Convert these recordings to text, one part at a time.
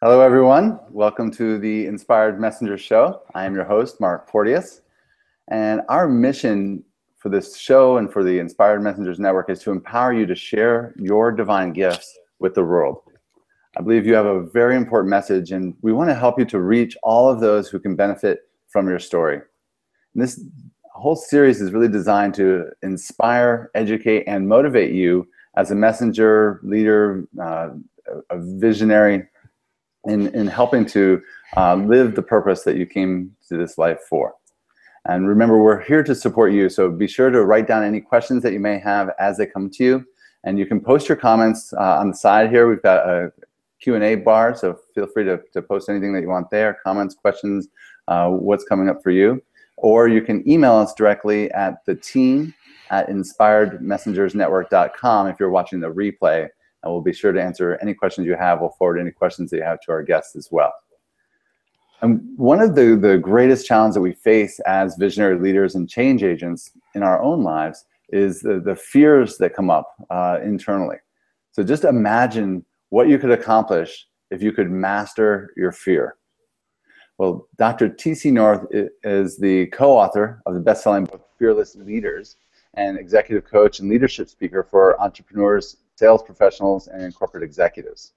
Hello, everyone. Welcome to the Inspired Messenger Show. I am your host, Mark Porteous, and our mission for this show and for the Inspired Messengers Network is to empower you to share your divine gifts with the world. I believe you have a very important message, and we want to help you to reach all of those who can benefit from your story. And this whole series is really designed to inspire, educate, and motivate you as a messenger, leader, a visionary, in helping to live the purpose that you came to this life for. And remember, we're here to support you, so be sure to write down any questions that you may have as they come to you. And you can post your comments on the side here. We've got a Q&A bar, so feel free to post anything that you want there, comments, questions, what's coming up for you. Or you can email us directly at the team@inspiredmessengersnetwork.com if you're watching the replay. And we'll be sure to answer any questions you have. We'll forward any questions that you have to our guests as well. And one of the greatest challenges that we face as visionary leaders and change agents in our own lives is the fears that come up internally. So just imagine what you could accomplish if you could master your fear. Well, Dr. T.C. North is the co-author of the best-selling book, Fearless Leaders, and executive coach and leadership speaker for entrepreneurs, sales professionals, and corporate executives.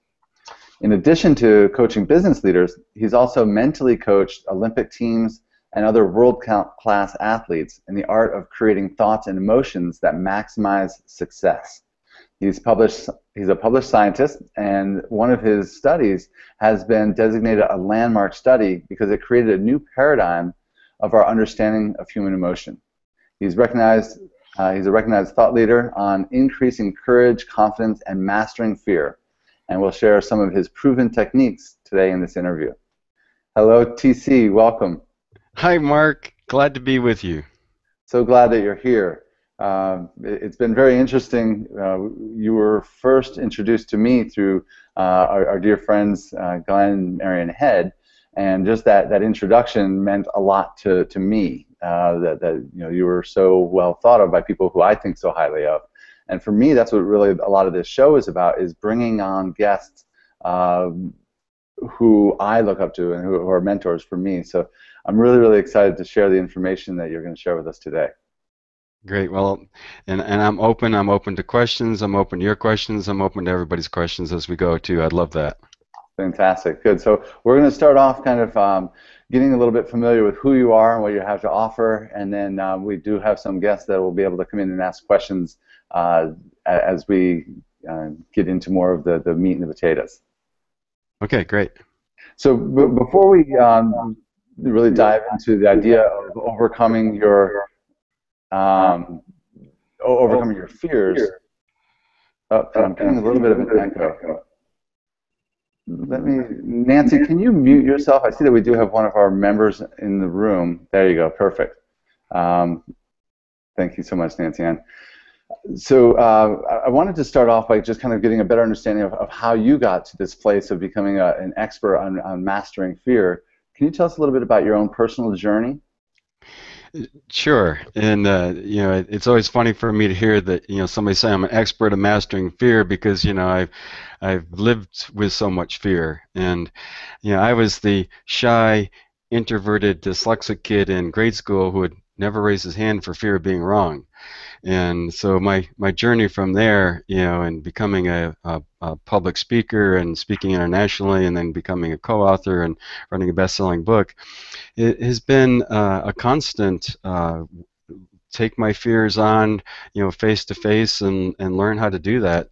In addition to coaching business leaders, he's also mentally coached Olympic teams and other world-class athletes in the art of creating thoughts and emotions that maximize success. He's a published scientist, and one of his studies has been designated a landmark study because it created a new paradigm of our understanding of human emotion. He's a recognized thought leader on increasing courage, confidence, and mastering fear, and will share some of his proven techniques today in this interview. Hello, TC. Welcome. Hi, Mark. Glad to be with you. So glad that you're here. It's been very interesting. You were first introduced to me through our dear friends Glenn and Marion Head, and just that introduction meant a lot to me. That you were so well thought of by people who I think so highly of, and for me, that's what really a lot of this show is about: is bringing on guests who I look up to and who are mentors for me. So I'm really excited to share the information that you're going to share with us today. Great. Well, and I'm open. I'm open to questions. I'm open to your questions. I'm open to everybody's questions as we go too. I'd love that. Fantastic. Good. So we're going to start off kind of getting a little bit familiar with who you are and what you have to offer, and then we do have some guests that will be able to come in and ask questions as we get into more of the meat and the potatoes. Okay, great. So before we really dive into the idea of overcoming your fears, I'm getting a little bit of an echo. Nancy, can you mute yourself? I see that we do have one of our members in the room. There you go, perfect. Thank you so much, Nancy Ann. So I wanted to start off by just kind of getting a better understanding of how you got to this place of becoming an expert on mastering fear. Can you tell us a little bit about your own personal journey? Sure, and it's always funny for me to hear that somebody say I'm an expert at mastering fear, because I've lived with so much fear, and I was the shy, introverted, dyslexic kid in grade school who would never raise his hand for fear of being wrong. And so my journey from there, and becoming a public speaker and speaking internationally, and then becoming a co-author and running a best-selling book, it has been a constant take my fears on, face to face, and learn how to do that.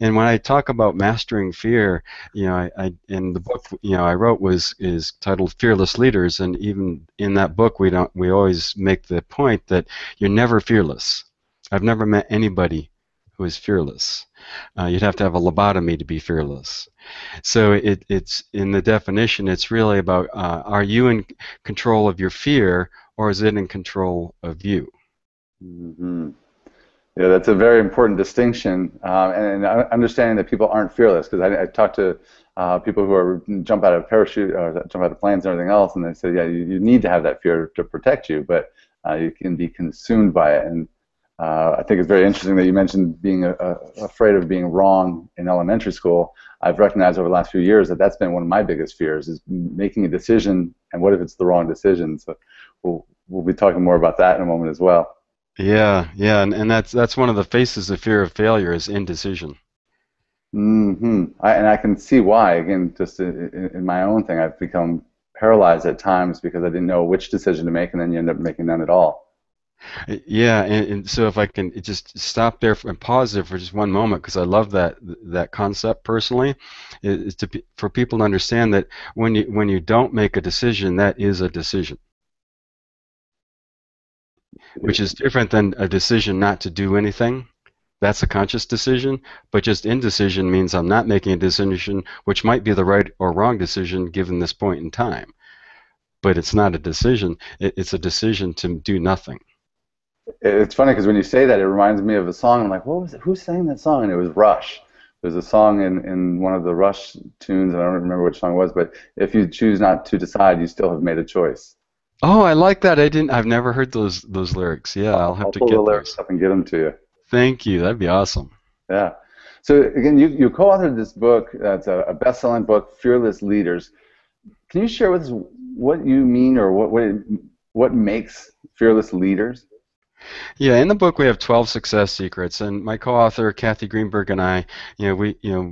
And when I talk about mastering fear, I in the book I wrote is titled Fearless Leaders, and even in that book we always make the point that you're never fearless. I've never met anybody who is fearless. You'd have to have a lobotomy to be fearless. So it's in the definition, it's really about are you in control of your fear, or is it in control of you? Mm-hmm. Yeah, that's a very important distinction, and understanding that people aren't fearless, because I talk to people who jump out of parachute or jump out of planes and everything else, and they say, yeah, you need to have that fear to protect you, but you can be consumed by it. And I think it's very interesting that you mentioned being afraid of being wrong in elementary school. I've recognized over the last few years that that's been one of my biggest fears, is making a decision, and what if it's the wrong decision? So we'll be talking more about that in a moment as well. Yeah, yeah, and that's one of the faces of fear of failure is indecision. And I can see why. Again, just in my own thing, I've become paralyzed at times because I didn't know which decision to make, and then you end up making none at all. Yeah, and so if I can just stop there and pause there for just one moment, because I love that concept personally, is for people to understand that when you don't make a decision, that is a decision, which is different than a decision not to do anything. That's a conscious decision, but just indecision means I'm not making a decision, which might be the right or wrong decision given this point in time. But it's not a decision. It's a decision to do nothing. It's funny because when you say that, it reminds me of a song. I'm like, what was it? Who sang that song? And it was Rush. There's a song in one of the Rush tunes, and I don't remember which song it was, but if you choose not to decide, you still have made a choice. Oh, I like that. I've never heard those lyrics. Yeah, I'll have I'll to pull the get lyrics those. up and get them to you. Thank you. That'd be awesome. Yeah. So again, you co-authored this book that's a best-selling book, Fearless Leaders. Can you share with us what you mean, or what makes fearless leaders? Yeah, in the book we have 12 success secrets, and my co-author Kathy Greenberg and I,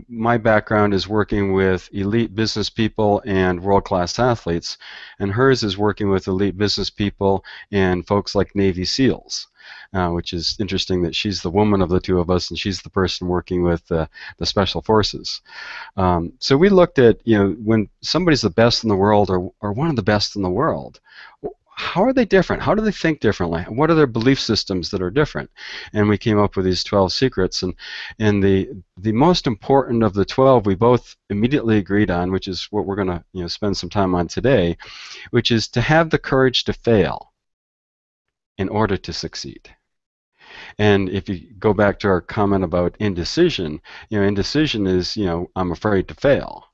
my background is working with elite business people and world-class athletes, and hers is working with elite business people and folks like Navy SEALs. Which is interesting that she's the woman of the two of us, and she's the person working with the special forces. So we looked at, when somebody's the best in the world, or one of the best in the world, how are they different? How do they think differently? What are their belief systems that are different? And we came up with these 12 secrets, and the most important of the 12 we both immediately agreed on, which is what we're going to spend some time on today, which is to have the courage to fail in order to succeed. And if you go back to our comment about indecision, indecision is, I'm afraid to fail.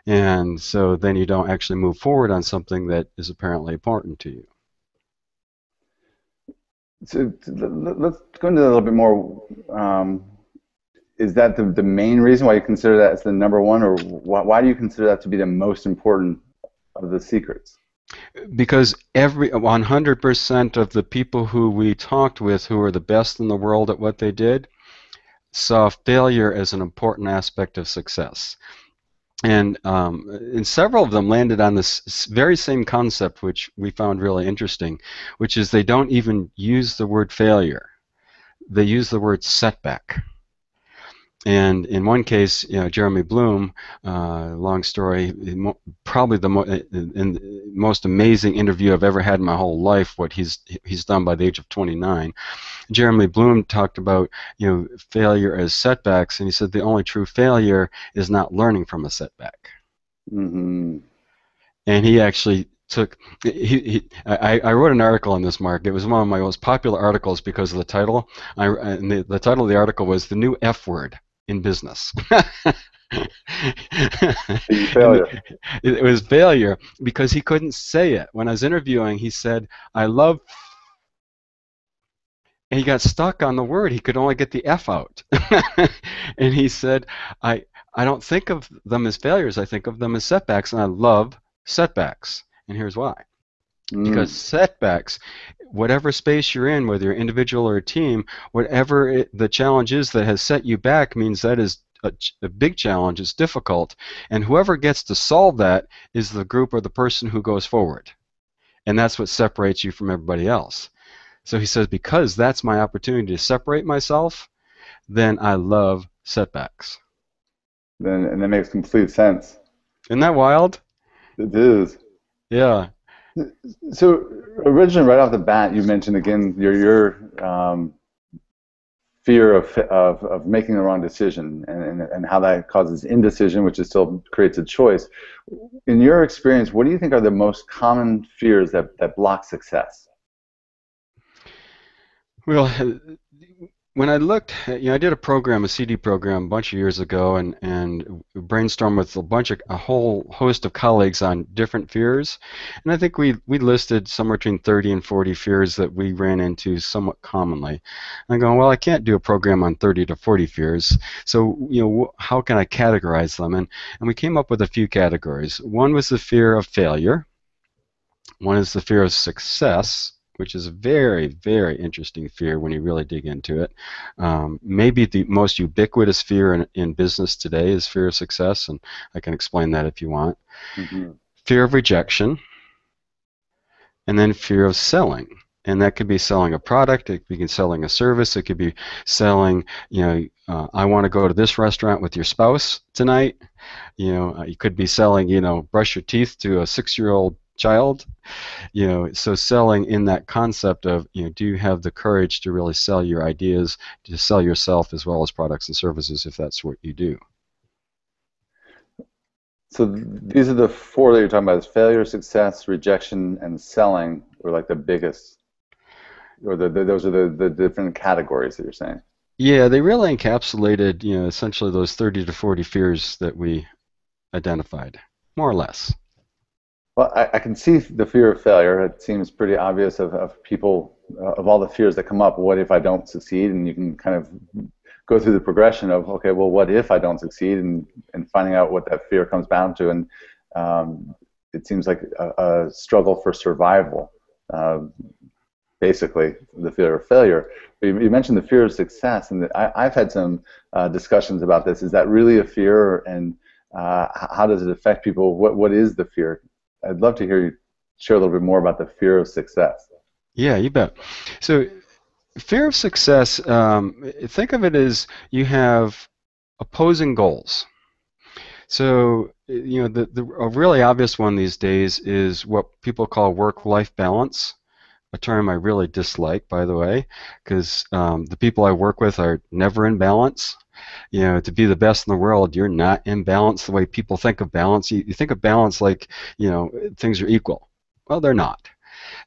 And so then you don't actually move forward on something that is apparently important to you. So let's go into a little bit more. Is that the main reason why you consider that as the number one, or why do you consider that to be the most important of the secrets? Because 100% of the people who we talked with who are the best in the world at what they did saw failure as an important aspect of success. And several of them landed on this very same concept, which we found really interesting, which is they don't even use the word failure. They use the word setback. And in one case, Jeremy Bloom, long story, probably the most amazing interview I've ever had in my whole life, what he's done by the age of 29. Jeremy Bloom talked about, failure as setbacks, and he said the only true failure is not learning from a setback. Mm-hmm. And he actually took, I wrote an article on this, Mark. It was one of my most popular articles because of the title. And the title of the article was The New F Word in Business. Failure. It was failure because he couldn't say it. When I was interviewing, he said, I love, and he got stuck on the word. He could only get the F out. And he said, I don't think of them as failures. I think of them as setbacks, and I love setbacks. And here's why. Because setbacks, whatever space you're in, whether you're individual or a team, whatever the challenge is that has set you back means that is a big challenge. It's difficult. And whoever gets to solve that is the group or the person who goes forward. And that's what separates you from everybody else. So he says, because that's my opportunity to separate myself, then I love setbacks. And that makes complete sense. Isn't that wild? It is. Yeah. So originally, right off the bat, you mentioned again your fear of making the wrong decision, and how that causes indecision, which is still creates a choice. In your experience, what do you think are the most common fears that block success? Well, when I looked, I did a program, a CD program, a bunch of years ago, and brainstormed with a whole host of colleagues on different fears, and I think we listed somewhere between 30 and 40 fears that we ran into somewhat commonly. And I'm going, well, I can't do a program on 30 to 40 fears, so how can I categorize them? And we came up with a few categories. One was the fear of failure. One is the fear of success, which is a very, very interesting fear when you really dig into it. Maybe the most ubiquitous fear in business today is fear of success, and I can explain that if you want. Mm-hmm. Fear of rejection, and then fear of selling. And that could be selling a product, it could be selling a service, it could be selling, I want to go to this restaurant with your spouse tonight. You could be selling, brush your teeth to a 6-year-old child. So selling in that concept of, do you have the courage to really sell your ideas, to sell yourself as well as products and services if that's what you do? So these are the four that you're talking about: is failure, success, rejection, and selling were like the biggest, or those are the different categories that you're saying. Yeah, they really encapsulated, essentially those 30 to 40 fears that we identified, more or less. Well, I can see the fear of failure. It seems pretty obvious of people, of all the fears that come up. What if I don't succeed? And you can kind of go through the progression of, okay, well, what if I don't succeed? And finding out what that fear comes down to. And it seems like a struggle for survival, basically, the fear of failure. But you mentioned the fear of success, and I've had some discussions about this. Is that really a fear? And how does it affect people? What is the fear? I'd love to hear you share a little bit more about the fear of success. Yeah, you bet. So fear of success, think of it as you have opposing goals. So, a really obvious one these days is what people call work-life balance, a term I really dislike, by the way, because the people I work with are never in balance. To be the best in the world, you're not in balance the way people think of balance. You think of balance like, things are equal. Well, they're not.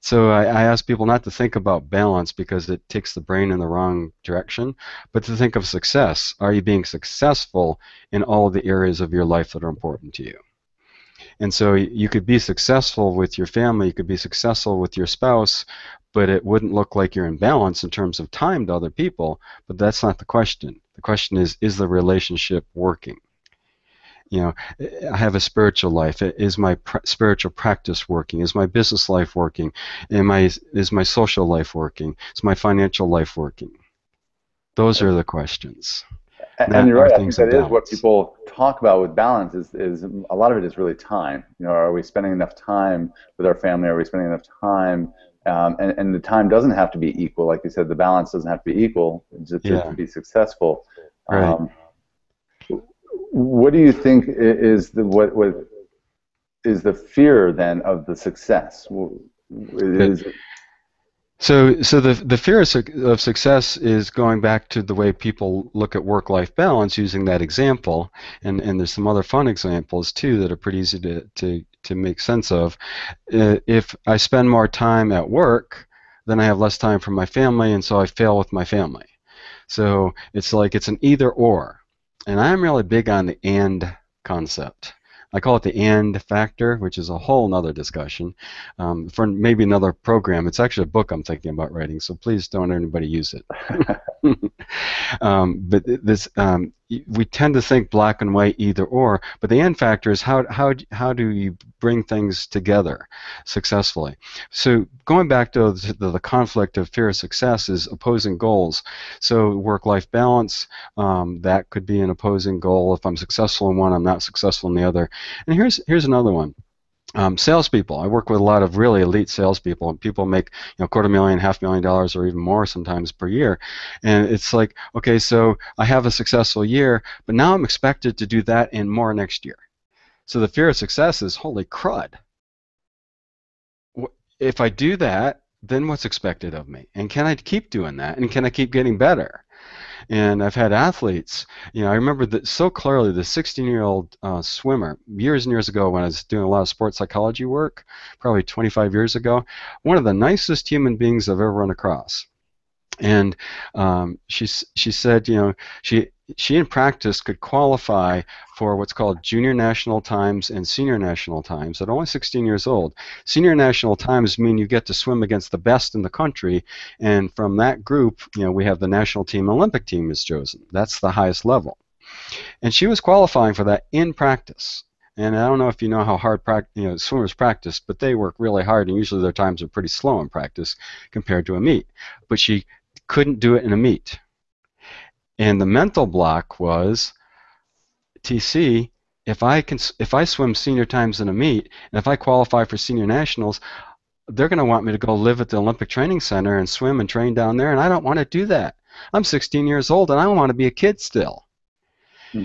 So I ask people not to think about balance because it takes the brain in the wrong direction, but to think of success. Are you being successful in all of the areas of your life that are important to you? And so you could be successful with your family, you could be successful with your spouse, but it wouldn't look like you're in balance in terms of time to other people. But that's not the question. The question is the relationship working? I have a spiritual life. Is my spiritual practice working? Is my business life working? Is my social life working? Is my financial life working? Those are the questions. And you're right. I think that is what people talk about with balance. Is a lot of it is really time. Are we spending enough time with our family? Are we spending enough time? And the time doesn't have to be equal, like you said. The balance doesn't have to be equal to be successful. Right. What do you think is what is the fear then of the success? So the fear of success is going back to the way people look at work-life balance using that example, and there's some other fun examples too that are pretty easy to make sense of. If I spend more time at work, then I have less time for my family, and so I fail with my family. So it's like it's an either or, and I'm really big on the and concept. I call it the and factor, which is a whole nother discussion for maybe another program. It's actually a book I'm thinking about writing, so please don't anybody use it. But this, we tend to think black and white, either or. But the and factor is how do you bring things together successfully? So going back to the conflict of fear of success is opposing goals. So work-life balance, that could be an opposing goal. If I'm successful in one, I'm not successful in the other. And here's another one. Salespeople. I work with a lot of really elite salespeople, and people make $250,000, $500,000, or even more sometimes per year. And it's like, okay, so I have a successful year, but now I'm expected to do that and more next year. So the fear of success is, holy crud. If I do that, then what's expected of me? And can I keep doing that? And can I keep getting better? And I've had athletes, I remember that so clearly, the 16-year-old swimmer, years and years ago when I was doing a lot of sports psychology work, probably 25 years ago, one of the nicest human beings I've ever run across. And she said, you know, she in practice could qualify for what's called junior national times and senior national times at only 16 years old. Senior national times mean you get to swim against the best in the country, and from that group, you know, we have the national team, Olympic team is chosen. That's the highest level. And she was qualifying for that in practice. And I don't know if you know how hard swimmers practice, but they work really hard, and usually their times are pretty slow in practice compared to a meet. But she couldn't do it in a meet. And the mental block was, TC, if I swim senior times in a meet, and if I qualify for senior nationals, they're going to want me to go live at the Olympic Training Center and swim and train down there, and I don't want to do that. I'm 16 years old, and I want to be a kid still. Hmm.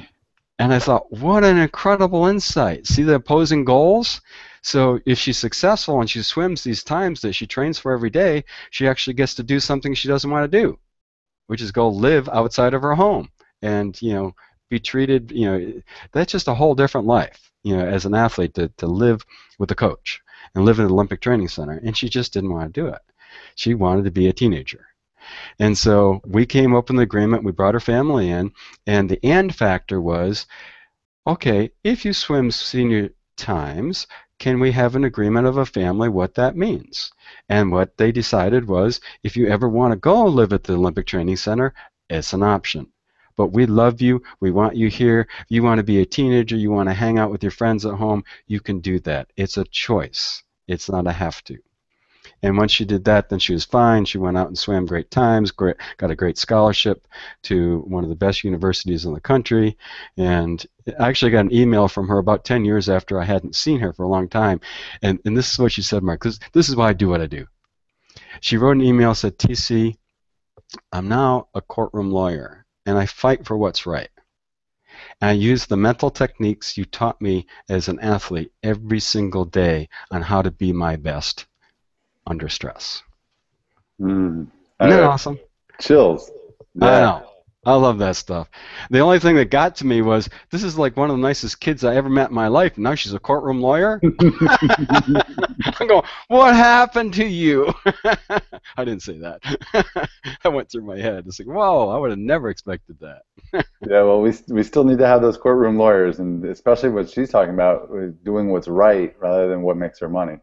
And I thought, what an incredible insight. See the opposing goals? So if she's successful and she swims these times that she trains for every day, she actually gets to do something she doesn't want to do, which is go live outside of her home and, you know, be treated, you know, that's just a whole different life, you know, as an athlete to live with a coach and live in an Olympic Training Center. And she just didn't want to do it. She wanted to be a teenager. And so we came up with an agreement, we brought her family in, and the and factor was, okay, if you swim senior times, can we have an agreement of a family what that means? And what they decided was, if you ever want to go live at the Olympic Training Center, it's an option. But we love you, we want you here, if you want to be a teenager, you want to hang out with your friends at home, you can do that. It's a choice. It's not a have to. And once she did that, then she was fine. She went out and swam great times, got a great scholarship to one of the best universities in the country. And I actually got an email from her about 10 years after I hadn't seen her for a long time. And this is what she said, Mark, this is why I do what I do. She wrote an email, said, TC, I'm now a courtroom lawyer, and I fight for what's right. And I use the mental techniques you taught me as an athlete every single day on how to be my best under stress. Isn't that awesome? Chills. Yeah. I know. I love that stuff. The only thing that got to me was, this is like one of the nicest kids I ever met in my life. Now she's a courtroom lawyer. I'm going, what happened to you? I didn't say that. I went through my head. It's like, whoa, I would have never expected that. Yeah, well, we still need to have those courtroom lawyers, and especially what she's talking about, doing what's right rather than what makes her money.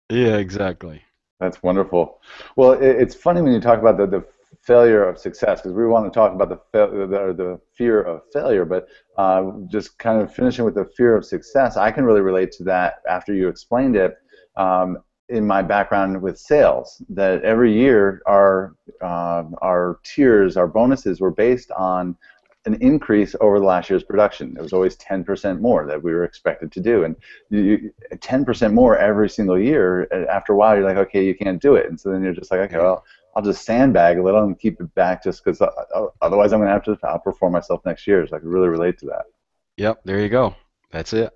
Yeah, exactly. That's wonderful. Well, it's funny when you talk about the failure of success, because we want to talk about the fear of failure, but just kind of finishing with the fear of success, I can really relate to that after you explained it. In my background with sales, that every year our tiers, our bonuses were based on an increase over the last year's production. It was always 10% more that we were expected to do, and 10% more every single year. After a while, you're like, okay, you can't do it, and so then you're just like, okay, well, I'll just sandbag a little and keep it back, just because otherwise I'm going to have to outperform myself next year. So I can really relate to that. Yep, there you go. That's it.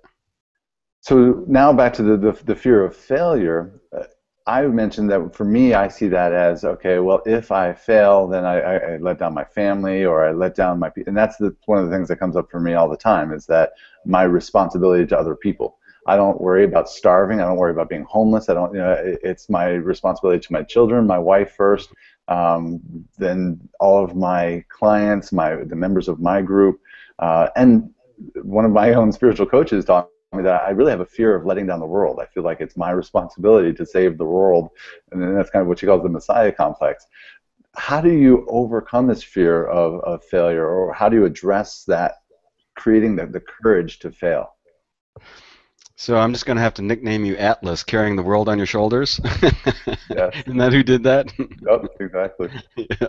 So now back to the fear of failure. I mentioned that for me, I see that as, okay, well, if I fail, then I let down my family, or I let down my people. And that's one of the things that comes up for me all the time, is that my responsibility to other people. I don't worry about starving. I don't worry about being homeless. I don't, it's my responsibility to my children, my wife first, then all of my clients, the members of my group, and one of my own spiritual coaches taught me that I really have a fear of letting down the world. I feel like it's my responsibility to save the world, and then that's kind of what she calls the Messiah complex. How do you overcome this fear of failure, or how do you address that, creating the courage to fail? So I'm just going to have to nickname you Atlas, carrying the world on your shoulders. Yes. Isn't that who did that? Yep, exactly. Yeah.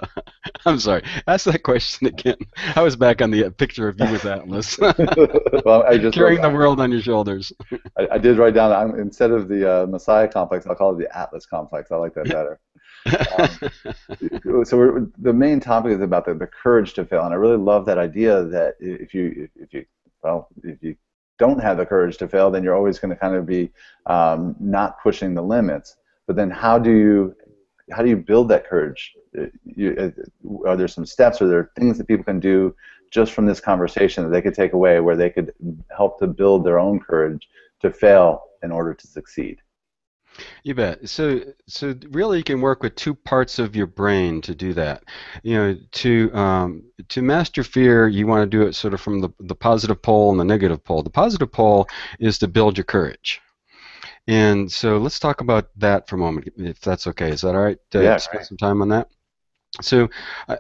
I'm sorry. Ask that question again. I was back on the picture of you with Atlas. Well, I just carrying the world on your shoulders. I did write down, instead of the Messiah complex, I'll call it the Atlas complex. I like that better. So the main topic is about the courage to fail, and I really love that idea that if you don't have the courage to fail, then you're always going to kind of be not pushing the limits. But then how do you build that courage? Are there some steps, or are there things that people can do just from this conversation that they could take away, where they could help to build their own courage to fail in order to succeed? You bet. So really, you can work with two parts of your brain to do that. You know, to master fear, you want to do it sort of from the positive pole and the negative pole. The positive pole is to build your courage. And so let's talk about that for a moment, if that's okay. Is that all right to Yeah, spend great. some time on that? So I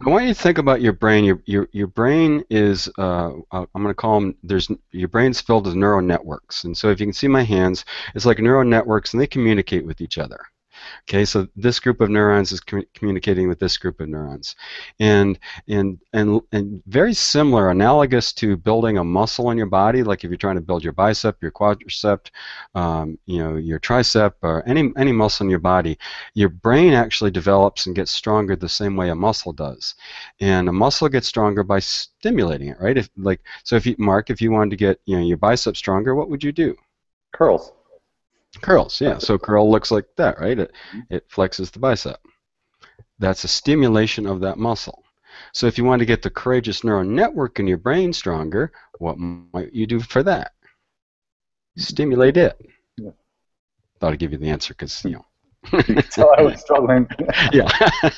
want you to think about your brain. Your brain is I'm going to call them. There's your brain's filled with neural networks, and so if you can see my hands, it's like neural networks, and they communicate with each other. Okay, so this group of neurons is communicating with this group of neurons, and and very similar, analogous to building a muscle in your body. Like if you're trying to build your bicep, your quadricep, your tricep, or any muscle in your body, your brain actually develops and gets stronger the same way a muscle does, and a muscle gets stronger by stimulating it, right? If you wanted to get your bicep stronger, what would you do? Curls. Curls, yeah. So curl looks like that, right? It flexes the bicep. That's a stimulation of that muscle. So if you want to get the courageous neural network in your brain stronger, what might you do for that? Stimulate it. Yeah. Thought I'd give you the answer because, You could tell I was struggling. Yeah.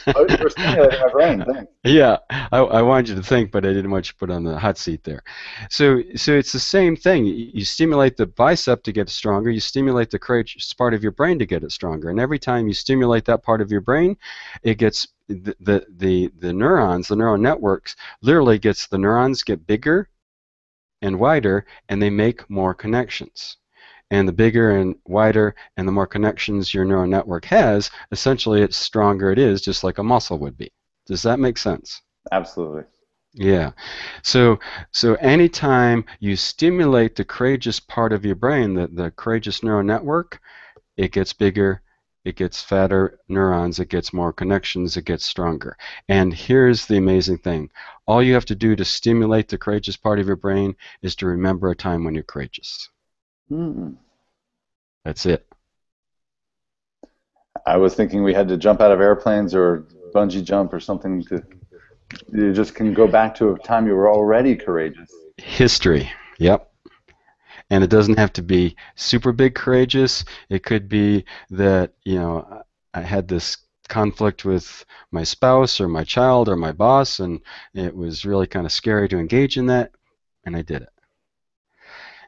You were stimulating my brain. Thanks. Yeah, I wanted you to think, but I didn't want you to put on the hot seat there. So it's the same thing. You stimulate the bicep to get stronger. You stimulate the courageous part of your brain to get it stronger. And every time you stimulate that part of your brain, it gets the neurons, the neural networks, literally gets the neurons get bigger and wider, and they make more connections. And the bigger and wider and the more connections your neural network has, essentially, it's stronger it is, just like a muscle would be. Does that make sense? Absolutely. Yeah. So anytime you stimulate the courageous part of your brain, the courageous neural network, it gets bigger, it gets fatter neurons, it gets more connections, it gets stronger. And here's the amazing thing. All you have to do to stimulate the courageous part of your brain is to remember a time when you're courageous. Mm. That's it. I was thinking we had to jump out of airplanes or bungee jump or something to. You just can go back to a time you were already courageous. History. Yep. And it doesn't have to be super big courageous. It could be that, I had this conflict with my spouse or my child or my boss, and it was really kind of scary to engage in that, and I did it.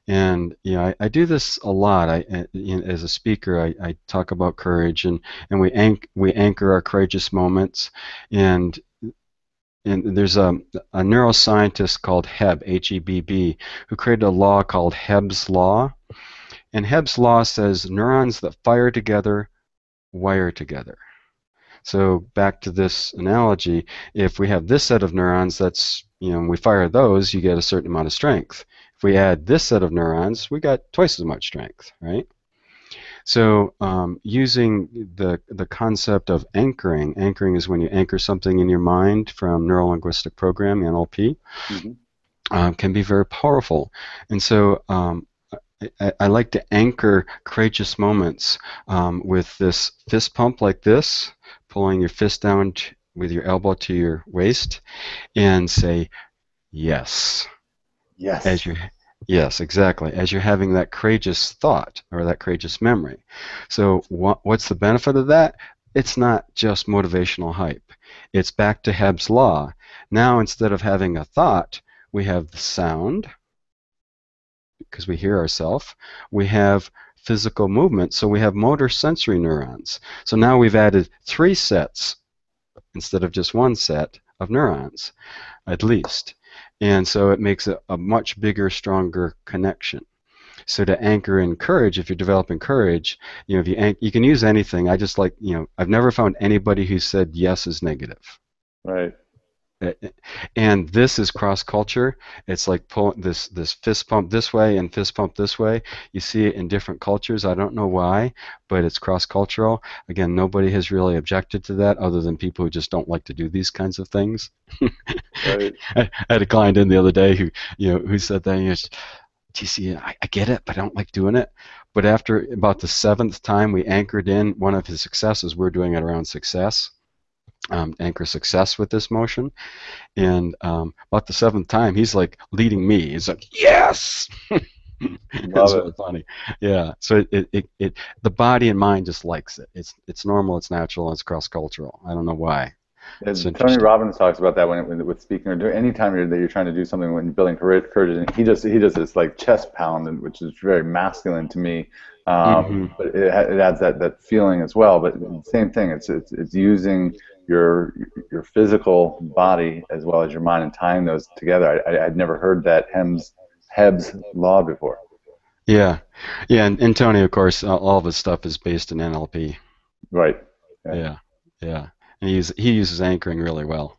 And I do this a lot. As a speaker, I talk about courage, and we anchor our courageous moments, and there's a neuroscientist called Hebb, H-E-B-B, who created a law called Hebb's Law. And Hebb's Law says neurons that fire together wire together. So back to this analogy, if we have this set of neurons, that's, we fire those, you get a certain amount of strength. If we add this set of neurons, we got twice as much strength, right? So using the concept of anchoring is when you anchor something in your mind from neuro-linguistic programming, NLP, can be very powerful. And so I like to anchor courageous moments with this fist pump like this, pulling your fist down with your elbow to your waist, and say, yes. Yes. Yes, exactly. As you're having that courageous thought or that courageous memory. So what's the benefit of that? It's not just motivational hype. It's back to Hebb's Law. Now instead of having a thought, we have the sound, because we hear ourselves. We have physical movement, so we have motor sensory neurons. So now we've added 3 sets instead of just 1 set of neurons, at least. And so it makes a much bigger, stronger connection. So to anchor in courage, if you're developing courage, if you can use anything. I just I've never found anybody who said yes is negative. Right. And this is cross-culture. It's like pulling this fist pump this way and fist pump this way. You see it in different cultures. I don't know why, but it's cross-cultural. Again, nobody has really objected to that other than people who just don't like to do these kinds of things. Right. I had a client in the other day who said that, TC, I get it, but I don't like doing it. But after about the 7th time we anchored in one of his successes, we're doing it around success. Anchor success with this motion, and about the 7th time he's like leading me. He's like, yes. It's Love it. really funny. Yeah. So the body and mind just likes it. It's normal, it's natural, and it's cross cultural. I don't know why. It's And Tony interesting. Robbins talks about that with speaking or doing anytime that you're trying to do something when building courage, and he does this like chest pound, which is very masculine to me. Hmm. But it adds that feeling as well. But same thing. It's using your your physical body as well as your mind and tying those together. I'd never heard that Hebb's law before. Yeah. Yeah. And Tony, of course, all of his stuff is based in NLP. Right. Yeah. Yeah. Yeah. And he uses anchoring really well.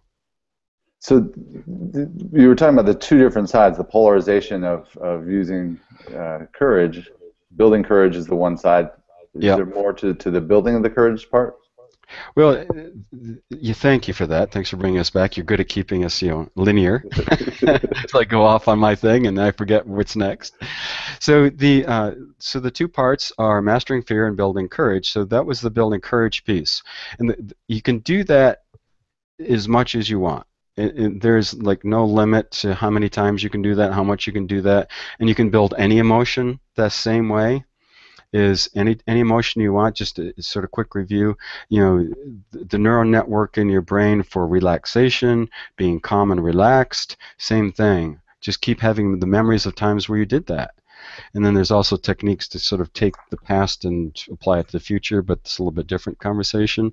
So you were talking about the two different sides, the polarization of using courage. Building courage is the one side. Is Yeah. there more to the building of the courage part? Well, you thank you for that. Thanks for bringing us back. You're good at keeping us, linear. So I go off on my thing and I forget what's next. So the two parts are mastering fear and building courage. So that was the building courage piece, and you can do that as much as you want. There's like no limit to how many times you can do that, how much you can do that, and you can build any emotion that same way. Is any emotion you want. Just a sort of quick review. The neural network in your brain for relaxation, being calm and relaxed, same thing. Just keep having the memories of times where you did that. And then there's also techniques to sort of take the past and apply it to the future, but it's a little bit different conversation.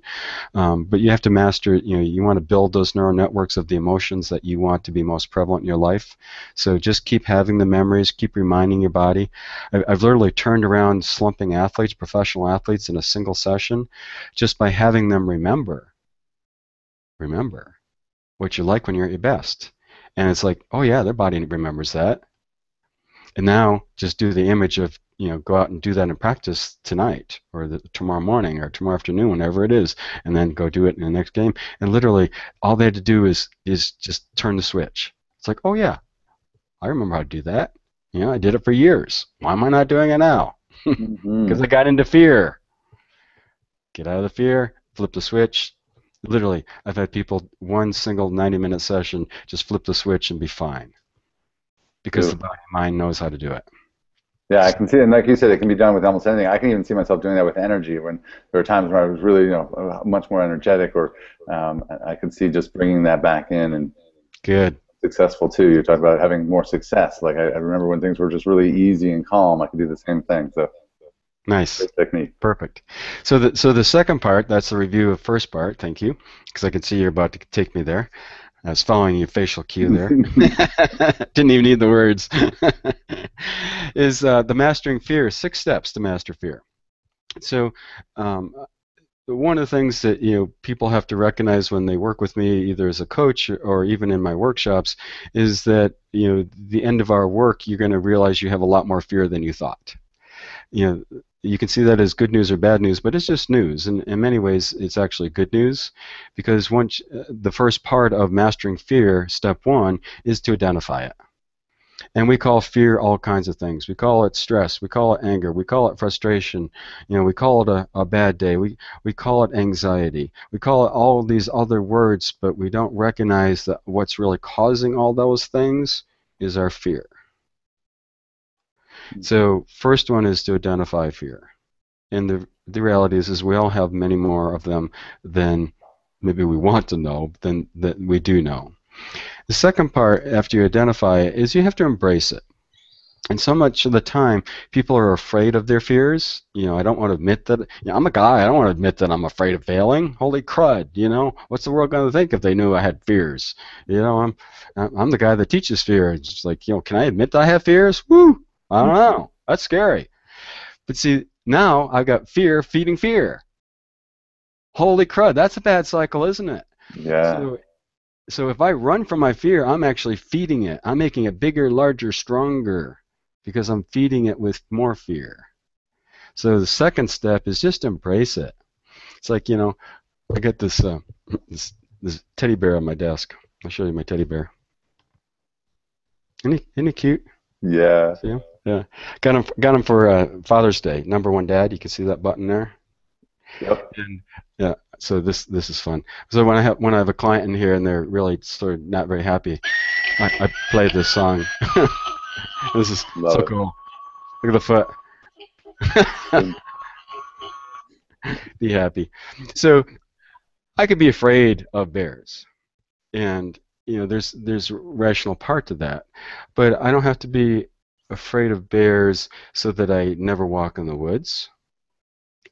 But you have to master, you want to build those neural networks of the emotions that you want to be most prevalent in your life. So just keep having the memories, keep reminding your body. I've literally turned around slumping athletes, professional athletes, in a single session just by having them remember what you're like when you're at your best. And it's like, oh yeah, their body remembers that. And now just do the image of, go out and do that in practice tonight or tomorrow morning or tomorrow afternoon, whenever it is, and then go do it in the next game. And literally all they had to do is just turn the switch. It's like, oh yeah, I remember how to do that. I did it for years. Why am I not doing it now? Because Hmm. I got into fear. Get out of the fear, flip the switch. Literally, I've had people one single 90-minute session just flip the switch and be fine because the Beautiful. body and mind knows how to do it. Yeah, I So, can see it. And like you said, it can be done with almost anything. I can even see myself doing that with energy when there were times where I was really, much more energetic, or I could see just bringing that back in and good. successful too. You talk about having more success. Like I remember when things were just really easy and calm, I could do the same thing. So Nice. great technique. Perfect. So the second part, that's the review of first part. Thank you, because I can see you're about to take me there. I was following your facial cue there. Didn't even need the words. Is the mastering fear, 6 steps to master fear. So one of the things that people have to recognize when they work with me, either as a coach or even in my workshops, is that the end of our work, you're going to realize you have a lot more fear than you thought. You can see that as good news or bad news, but it's just news. And in many ways, it's actually good news, because once the first part of mastering fear, step 1, is to identify it. And we call fear all kinds of things. We call it stress. We call it anger. We call it frustration. We call it a bad day. We call it anxiety. We call it all of these other words, but we don't recognize that what's really causing all those things is our fear. So first one is to identify fear. And the reality is we all have many more of them than maybe we want to know than that we do know. The second part, after you identify it, is you have to embrace it. And so much of the time, people are afraid of their fears. I don't want to admit that. I'm a guy. I don't want to admit that I'm afraid of failing. Holy crud! What's the world going to think if they knew I had fears? I'm the guy that teaches fear. It's just like, can I admit that I have fears? Woo! I don't know. That's scary. But see, now I've got fear feeding fear. Holy crud! That's a bad cycle, isn't it? Yeah. So if I run from my fear, I'm actually feeding it. I'm making it bigger, larger, stronger, because I'm feeding it with more fear. So the second step is just embrace it. It's like, I got this teddy bear on my desk. I'll show you my teddy bear. Isn't he cute? Yeah. See him? Yeah. Got him for Father's Day. Number 1 dad. You can see that button there. Yep. And yeah, so this is fun. So when I have a client in here and they're really sort of not very happy, I play this song. This is Love so it. cool. Look at the foot. Be happy. So I could be afraid of bears, and there's a rational part to that, but I don't have to be afraid of bears so that I never walk in the woods.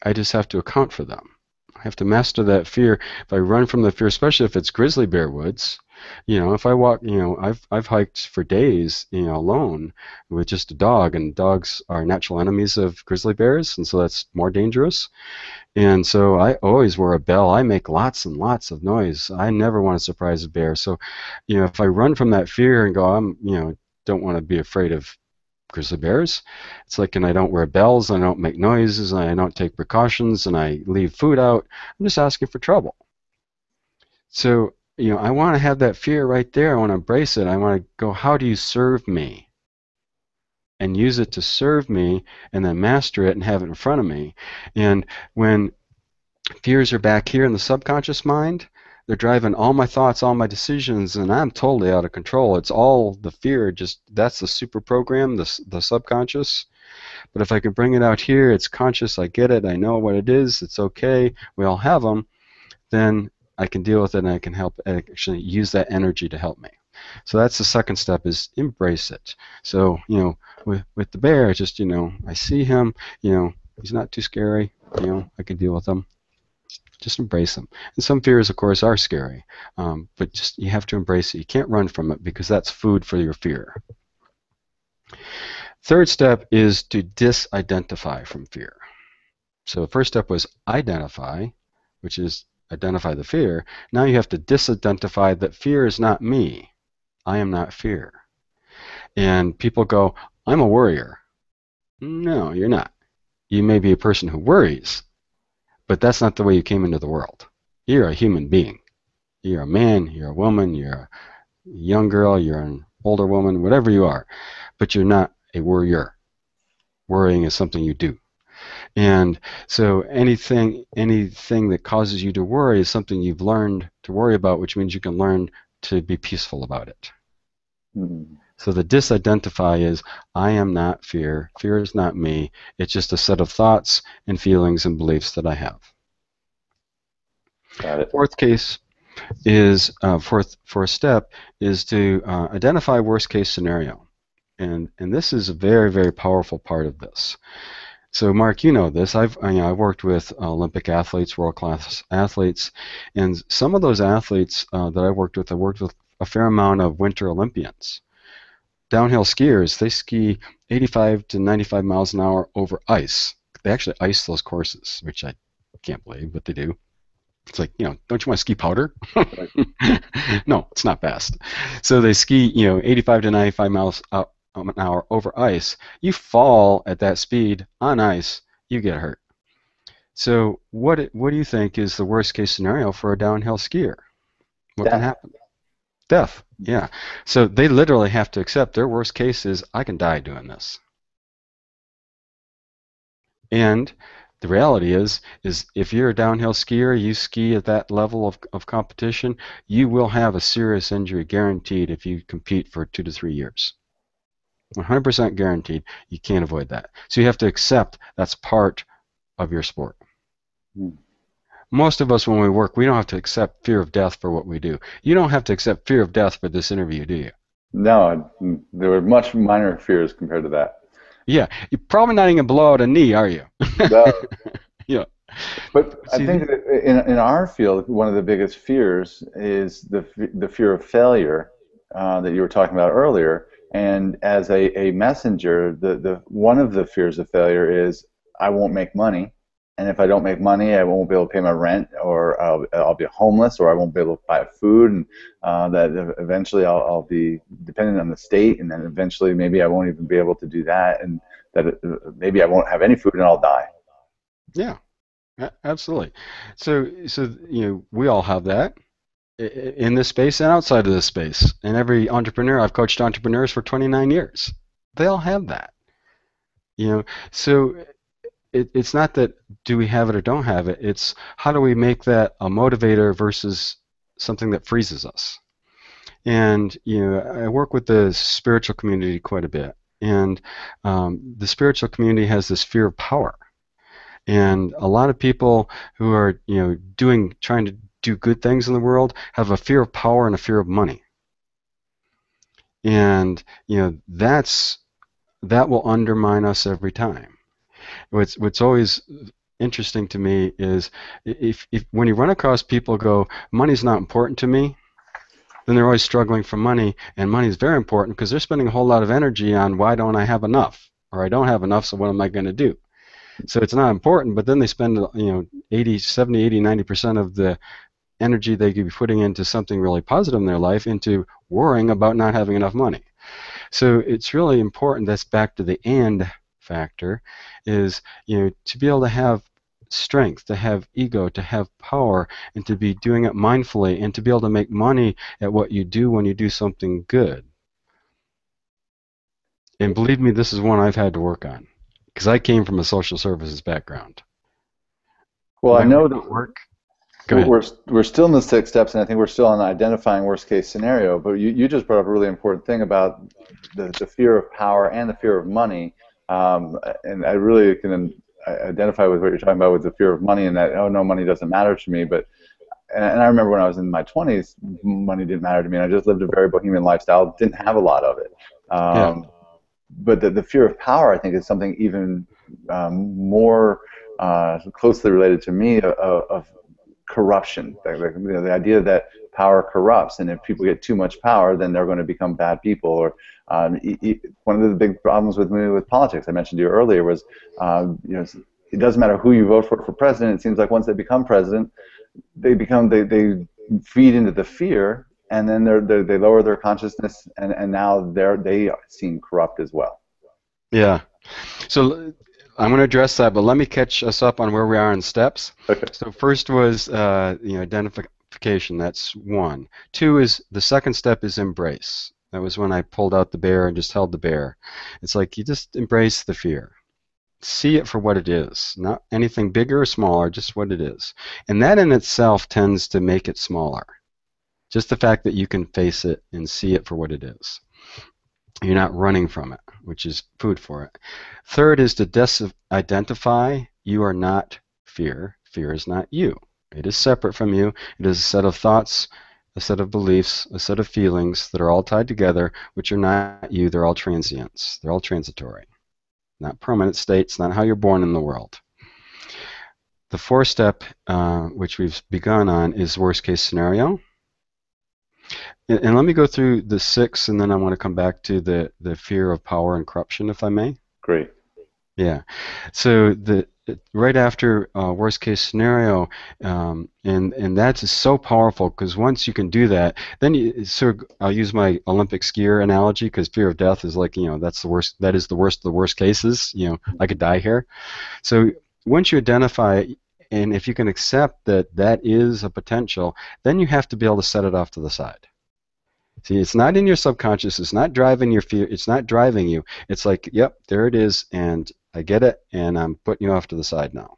I just have to account for them. I have to master that fear. If I run from the fear, especially if it's grizzly bear woods, if I walk, I've hiked for days, alone with just a dog, and dogs are natural enemies of grizzly bears, and so that's more dangerous. And so I always wear a bell. I make lots and lots of noise. I never want to surprise a bear. So, if I run from that fear and go, don't want to be afraid of grizzly bears. It's like, and I don't wear bells, I don't make noises, and I don't take precautions, and I leave food out. I'm just asking for trouble. So, I want to have that fear right there. I want to embrace it. I want to go, how do you serve me? And use it to serve me, and then master it and have it in front of me. And when fears are back here in the subconscious mind, they're driving all my thoughts, all my decisions, and I'm totally out of control. It's all the fear, that's the super program, the subconscious. But if I can bring it out here, it's conscious, I get it, I know what it is, it's okay, we all have them, then I can deal with it, and I can help actually use that energy to help me. So that's the second step, is embrace it. So, with the bear, just, I see him, he's not too scary, I can deal with him. Just embrace them. And some fears, of course, are scary, but just you have to embrace it. You can't run from it, because that's food for your fear. Third step is to disidentify from fear. So the first step was identify, which is identify the fear. Now you have to disidentify that fear is not me. I am not fear. And people go, I'm a worrier. No, you're not. You may be a person who worries, but that's not the way you came into the world. You're a human being. You're a man, you're a woman, you're a young girl, you're an older woman, whatever you are, but you're not a worrier. Worrying is something you do. And so anything that causes you to worry is something you've learned to worry about, which means you can learn to be peaceful about it. Mm-hmm. So the disidentify is, I am not fear. Fear is not me. It's just a set of thoughts and feelings and beliefs that I have. Got it. Fourth case is, fourth step is to identify worst case scenario. And this is a very, very powerful part of this. So Mark, you know this. I've worked with Olympic athletes, world-class athletes, and some of those athletes that I worked with a fair amount of Winter Olympians. Downhill skiers, they ski 85 to 95 miles an hour over ice. They actually ice those courses, which I can't believe, but they do. It's like, don't you want to ski powder? No, it's not fast. So they ski, 85 to 95 miles an hour over ice. You fall at that speed on ice, you get hurt. So what do you think is the worst case scenario for a downhill skier? What can happen? Death. Yeah. So they literally have to accept their worst case is, I can die doing this. And the reality is if you're a downhill skier, you ski at that level of competition, you will have a serious injury guaranteed if you compete for 2 to 3 years. 100% guaranteed. You can't avoid that. So you have to accept that's part of your sport. Most of us, when we work, we don't have to accept fear of death for what we do. You don't have to accept fear of death for this interview, do you? No, there were much minor fears compared to that. Yeah, you're probably not even going to blow out a knee, are you? No. Yeah. But I think that in our field, one of the biggest fears is the fear of failure that you were talking about earlier. And as a messenger, the one of the fears of failure is, I won't make money. And if I don't make money, I won't be able to pay my rent, or I'll be homeless, or I won't be able to buy food, and that eventually I'll be dependent on the state, and then eventually maybe I won't even be able to do that, and that maybe I won't have any food and I'll die. Yeah, absolutely. So we all have that in this space and outside of this space. And every entrepreneur, I've coached entrepreneurs for 29 years. They all have that. So it's not that do we have it or don't have it. It's how do we make that a motivator versus something that freezes us. And I work with the spiritual community quite a bit, and the spiritual community has this fear of power. And a lot of people who are, trying to do good things in the world have a fear of power and a fear of money. And, that will undermine us every time. What's always interesting to me is if when you run across people who go, money's not important to me, then they're always struggling for money, and money is very important because they're spending a whole lot of energy on why don't I have enough, or I don't have enough, so what am I going to do? So it's not important, but then they spend 70, 80, 90% of the energy they could be putting into something really positive in their life into worrying about not having enough money. So it's really important, that's back to the and factor, is to be able to have strength, to have ego, to have power, and to be doing it mindfully, and to be able to make money at what you do when you do something good. And believe me, this is one I've had to work on, because I came from a social services background. Well, I know that work. We're still in the 6 steps, and I think we're still on identifying worst case scenario. But you just brought up a really important thing about the fear of power and the fear of money, and I really can identify with what you're talking about with the fear of money, and that, oh no, money doesn't matter to me. And I remember when I was in my 20s, money didn't matter to me, and I just lived a very bohemian lifestyle, didn't have a lot of it. But the fear of power, I think, is something even more closely related to me of corruption. The idea that power corrupts, and if people get too much power, then they're going to become bad people. Or one of the big problems with me with politics, I mentioned to you earlier, was it doesn't matter who you vote for president. It seems like once they become president, they feed into the fear, and then they lower their consciousness, and now they seem corrupt as well. Yeah. So I'm going to address that, but let me catch us up on where we are in steps. Okay. So first was identification. That's 1. 2 is the second step is embrace. That was when I pulled out the bear and just held the bear. It's like you just embrace the fear. See it for what it is, not anything bigger or smaller, just what it is. And that in itself tends to make it smaller. Just the fact that you can face it and see it for what it is. You're not running from it, which is food for it. Third is to identify you are not fear. Fear is not you. It is separate from you. It is a set of thoughts, a set of beliefs, a set of feelings that are all tied together, which are not you. They're all transients. They're all transitory. Not permanent states, not how you're born in the world. The 4th step, which we've begun on, is worst case scenario. And let me go through the 6, and then I want to come back to the fear of power and corruption, if I may. Great. Yeah. So right after worst case scenario, and that's so powerful, because once you can do that, then I'll use my Olympic skier analogy, because fear of death is like, that's the worst. That is the worst of the worst cases. I could die here. So once you identify, and if you can accept that that is a potential, then you have to be able to set it off to the side. See, it's not in your subconscious. It's not driving your fear. It's not driving you. It's like, yep, there it is, and I get it, and I'm putting you off to the side now.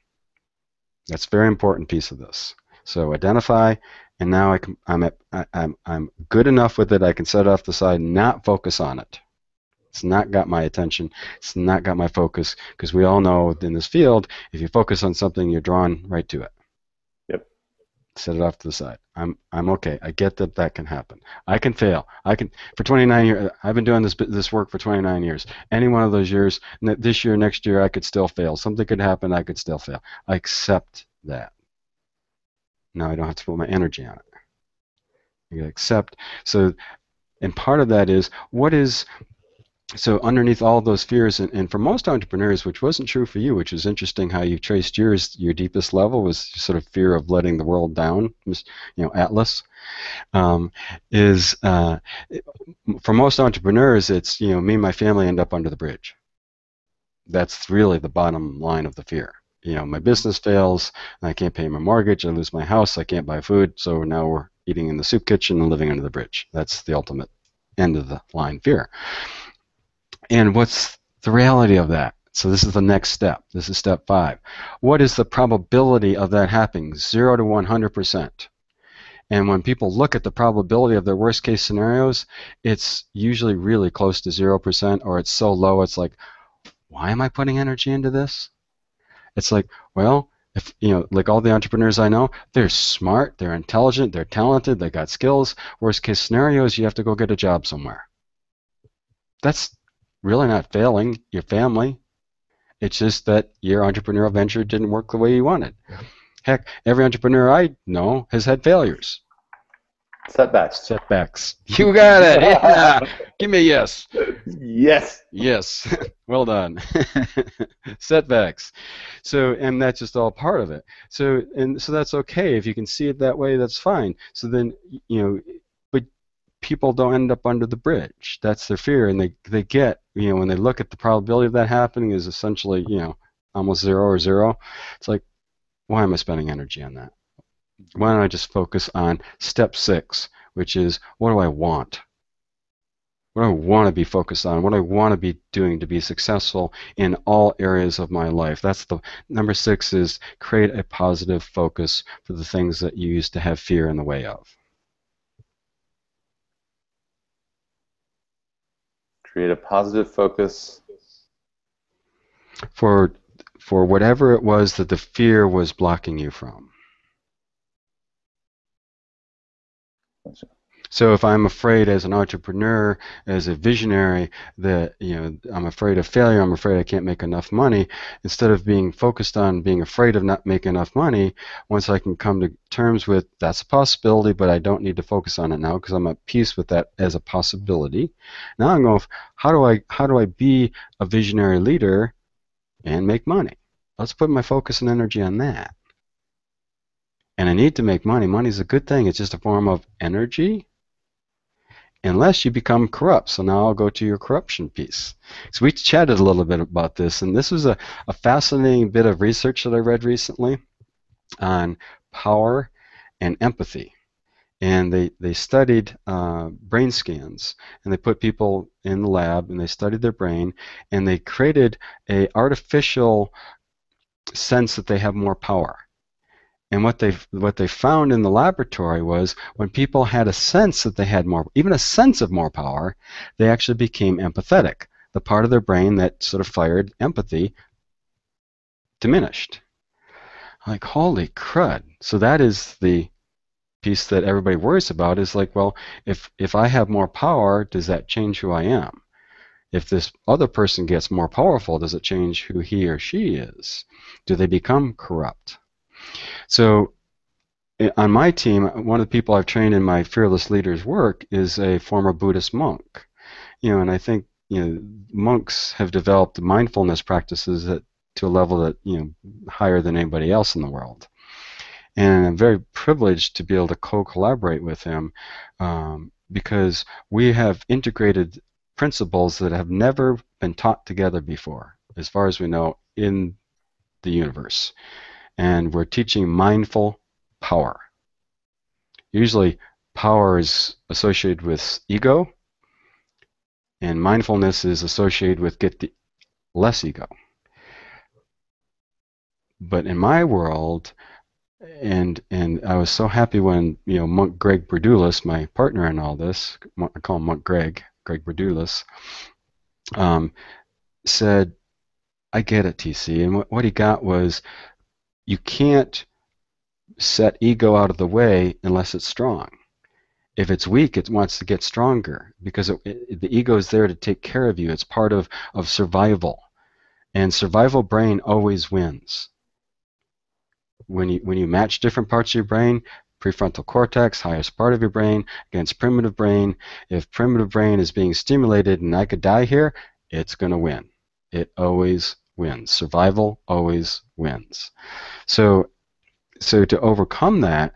That's a very important piece of this. So identify, and now I'm good enough with it. I can set it off to the side, and not focus on it. It's not got my attention. It's not got my focus, because we all know in this field, if you focus on something, you're drawn right to it. Yep. Set it off to the side. I'm okay. I get that can happen. I can fail. For 29 years. I've been doing this work for 29 years. Any one of those years, this year, next year, I could still fail. Something could happen. I could still fail. I accept that. Now I don't have to put my energy on it. You accept. So, and part of that is so underneath all those fears, and for most entrepreneurs, which wasn't true for you, which is interesting how you traced yours, your deepest level was sort of fear of letting the world down, Atlas, for most entrepreneurs, it's, me and my family end up under the bridge. That's really the bottom line of the fear. My business fails, I can't pay my mortgage, I lose my house, I can't buy food, so now we're eating in the soup kitchen and living under the bridge. That's the ultimate end of the line fear. And what's the reality of that? So this is the next step. This is step 5. What is the probability of that happening? 0 to 100%. And when people look at the probability of their worst case scenarios, it's usually really close to 0%, or it's so low it's like, why am I putting energy into this? It's like, well, if like all the entrepreneurs I know, they're smart, they're intelligent, they're talented, they got skills. Worst case scenarios, you have to go get a job somewhere. That's really not failing your family. It's just that your entrepreneurial venture didn't work the way you wanted. Heck, every entrepreneur I know has had failures. Setbacks. Setbacks. You got it. Yeah. Give me a yes. Yes. Yes. Well done. Setbacks. So, and that's just all part of it. So that's okay. If you can see it that way, that's fine. So then, but people don't end up under the bridge. That's their fear, and they get, when they look at the probability of that happening is essentially, almost zero. It's like, why am I spending energy on that? Why don't I just focus on step 6, which is, what do I want? What do I want to be focused on? What do I want to be doing to be successful in all areas of my life? That's the number 6 is create a positive focus for the things that you used to have fear in the way of. Create a positive focus for whatever it was that the fear was blocking you from. So if I'm afraid as an entrepreneur, as a visionary, that I'm afraid of failure, I'm afraid I can't make enough money, instead of being focused on being afraid of not making enough money, once I can come to terms with that's a possibility, but I don't need to focus on it now because I'm at peace with that as a possibility. Now I'm going, how do I be a visionary leader and make money? Let's put my focus and energy on that. And I need to make money. Money's a good thing. It's just a form of energy, unless you become corrupt. So now I'll go to your corruption piece. So we chatted a little bit about this, and this was a fascinating bit of research that I read recently on power and empathy. And they studied brain scans, and they put people in the lab, and they studied their brain, and they created an artificial sense that they have more power. And what they found in the laboratory was when people had a sense that they had more, even a sense of more power, they actually became empathetic. The part of their brain that sort of fired empathy diminished. Like, holy crud. So that is the piece that everybody worries about, is like, well, if I have more power, does that change who I am? If this other person gets more powerful, does it change who he or she is? Do they become corrupt? So on my team, one of the people I've trained in my Fearless Leaders work is a former Buddhist monk. And I think monks have developed mindfulness practices to a level that higher than anybody else in the world. And I'm very privileged to be able to co-collaborate with him because we have integrated principles that have never been taught together before, as far as we know, in the universe. And we're teaching mindful power. Usually power is associated with ego, and mindfulness is associated with less ego. But in my world, and I was so happy when Monk Greg Berdoulis, my partner in all this, I call him Monk Greg Berdoulis, said, I get it, TC. And what he got was, you can't set ego out of the way unless it's strong. If it's weak, it wants to get stronger because the ego is there to take care of you. It's part of survival. And survival brain always wins. When you match different parts of your brain, prefrontal cortex, highest part of your brain, against primitive brain, if primitive brain is being stimulated and I could die here, it's going to win. It always wins. Survival always wins. So to overcome that,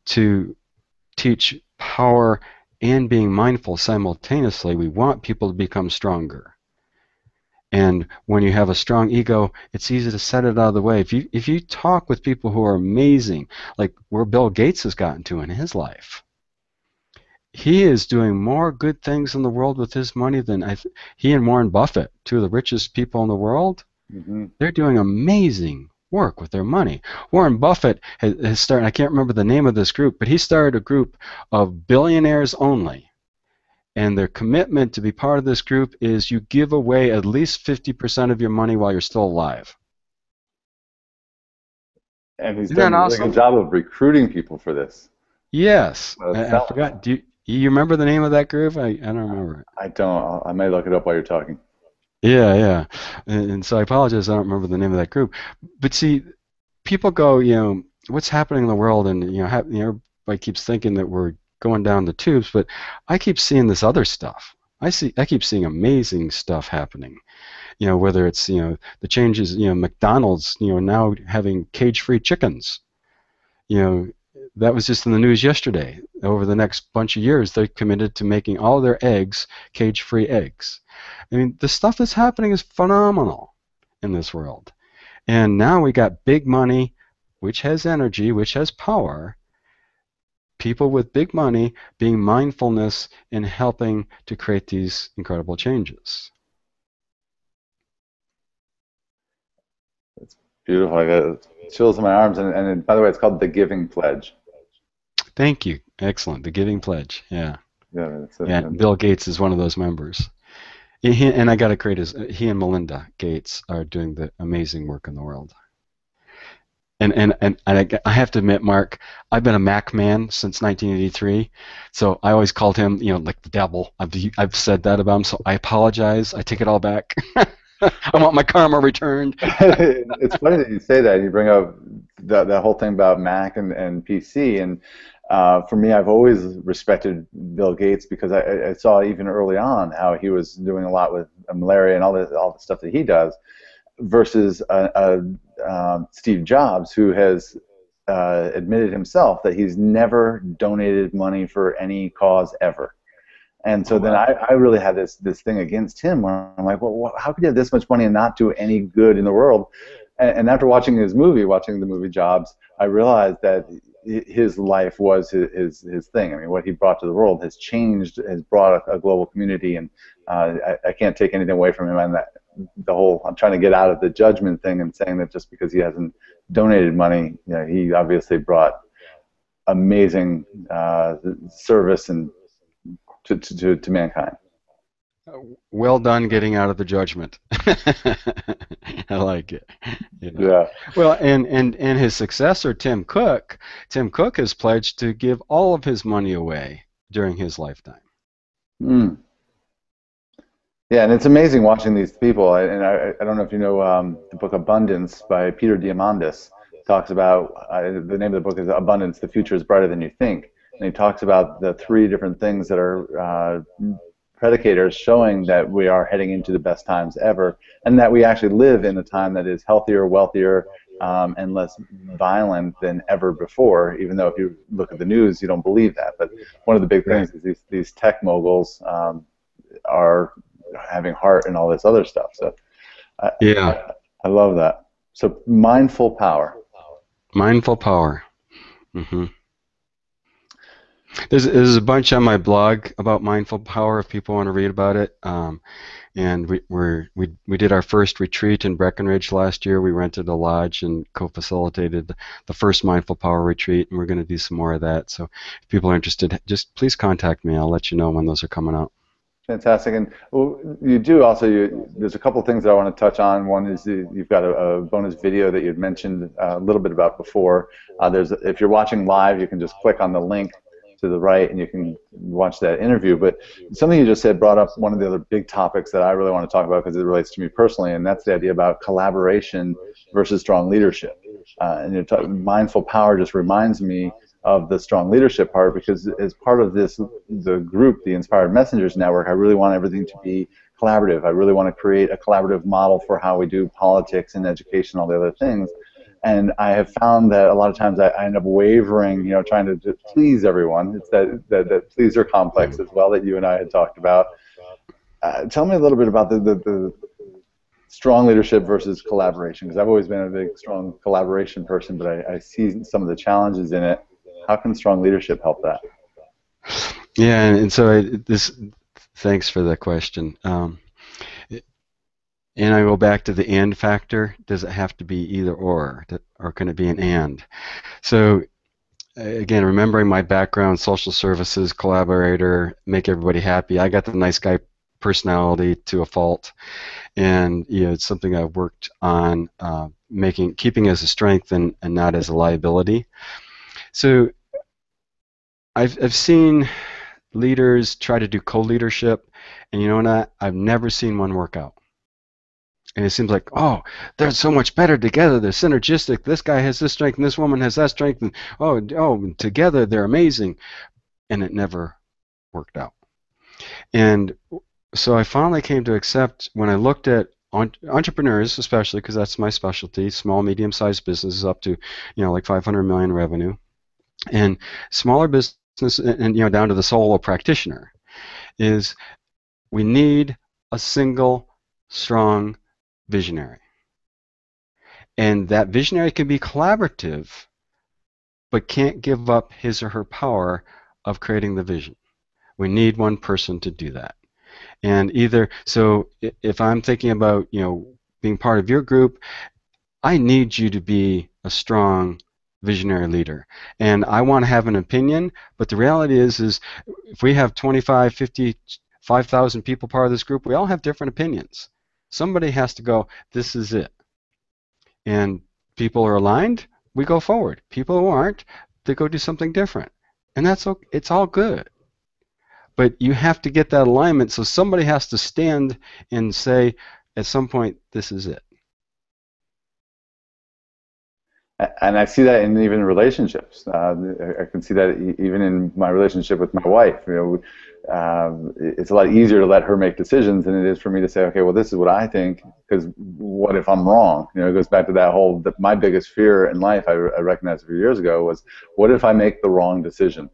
to teach power and being mindful simultaneously, we want people to become stronger. And when you have a strong ego, it's easy to set it out of the way. If you talk with people who are amazing, like where Bill Gates has gotten to in his life, he is doing more good things in the world with his money than he and Warren Buffett, two of the richest people in the world. Mm-hmm. They're doing amazing work with their money. Warren Buffett has started, I can't remember the name of this group, but he started a group of billionaires only. And their commitment to be part of this group is you give away at least 50% of your money while you're still alive. And he's Isn't done that a really awesome? good job of recruiting people for this. Yes. I Selling. forgot. Do you remember the name of that group? I don't remember it. I don't. I may look it up while you're talking. Yeah, yeah. And so I apologize, I don't remember the name of that group. But see, people go, what's happening in the world, and everybody keeps thinking that we're going down the tubes, but I keep seeing this other stuff. I keep seeing amazing stuff happening. Whether it's the changes, McDonald's, now having cage-free chickens. That was just in the news yesterday. Over the next bunch of years, they're committed to making all their eggs cage-free eggs. I mean, the stuff that's happening is phenomenal in this world. And now we got big money, which has energy, which has power. People with big money being mindfulness in helping to create these incredible changes. It's beautiful. I got chills in my arms. And by the way, it's called the Giving Pledge. Thank you. Excellent. The Giving Pledge. Yeah. Yeah. Bill Gates is one of those members. And I got to create he and Melinda Gates are doing the amazing work in the world. And I have to admit, Mark, I've been a Mac man since 1983, so I always called him, like the devil. I've said that about him, so I apologize. I take it all back. I want my karma returned. It's funny that you say that. You bring up that whole thing about Mac and PC, and for me, I've always respected Bill Gates because I saw even early on how he was doing a lot with malaria and all the stuff that he does, versus Steve Jobs, who has admitted himself that he's never donated money for any cause ever. And so then I really had this thing against him where I'm like, well, how could you have this much money and not do any good in the world? And after watching the movie Jobs, I realized that his life was his thing. I mean, what he brought to the world has brought a global community, and I can't take anything away from him on that. I'm trying to get out of the judgment thing and saying that just because he hasn't donated money, he obviously brought amazing service and to mankind. Well done getting out of the judgment. I like it. Yeah. Well, and his successor, Tim Cook has pledged to give all of his money away during his lifetime. Mm. Yeah, and it's amazing watching these people. I don't know if you know the book Abundance by Peter Diamandis. Talks about the name of the book is Abundance: The Future is Brighter Than You Think, and he talks about the 3 different things that are predicators showing that we are heading into the best times ever, and that we actually live in a time that is healthier, wealthier, and less violent than ever before. Even though if you look at the news, you don't believe that. But one of the big things is these tech moguls are having heart and all this other stuff. So I love that. So mindful power. Mindful power. Mm-hmm. There's a bunch on my blog about mindful power if people want to read about it. And we did our first retreat in Breckenridge last year. We rented a lodge and co-facilitated the first mindful power retreat, and we're going to do some more of that. So if people are interested, just please contact me. I'll let you know when those are coming out. Fantastic. And you do also, there's a couple of things that I want to touch on. One is you've got a bonus video that you'd mentioned a little bit about before. If you're watching live, you can just click on the link to the right and you can watch that interview. But something you just said brought up one of the other big topics that I really want to talk about because it relates to me personally, and that's the idea about collaboration versus strong leadership. And you're mindful power just reminds me of the strong leadership part, because as part of the group, the Inspired Messengers Network, I really want everything to be collaborative. I really want to create a collaborative model for how we do politics and education, all the other things. And I have found that a lot of times I end up wavering, trying to just please everyone. It's that pleaser complex as well that you and I had talked about. Tell me a little bit about the strong leadership versus collaboration, because I've always been a big, strong collaboration person, but I see some of the challenges in it. How can strong leadership help that? Yeah, and so thanks for the question. And I go back to the and factor. Does it have to be either or can it be an and? So again, remembering my background, social services, collaborator, make everybody happy. I got the nice guy personality to a fault, and it's something I've worked on keeping as a strength and not as a liability. So I've seen leaders try to do co-leadership, and you know what? I've never seen one work out. And it seems like, oh, they're so much better together. They're synergistic. This guy has this strength, and this woman has that strength, and together they're amazing. And it never worked out. And so I finally came to accept, when I looked at entrepreneurs, especially because that's my specialty, small, medium-sized businesses up to, like 500 million revenue, and smaller business, and down to the solo practitioner, is we need a single, strong visionary. And that visionary can be collaborative, but can't give up his or her power of creating the vision. We need one person to do that. And so if I'm thinking about, being part of your group, I need you to be a strong visionary leader. And I want to have an opinion, but the reality is if we have 25, 50, 5,000 people part of this group, we all have different opinions. Somebody has to go, this is it. And people are aligned, we go forward. People who aren't, they go do something different. And it's all good. But you have to get that alignment, so somebody has to stand and say, at some point, this is it. And I see that in even relationships. I can see that even in my relationship with my wife. It's a lot easier to let her make decisions than it is for me to say, okay, well, this is what I think, because what if I'm wrong? It goes back to that my biggest fear in life, I recognized a few years ago, was what if I make the wrong decision?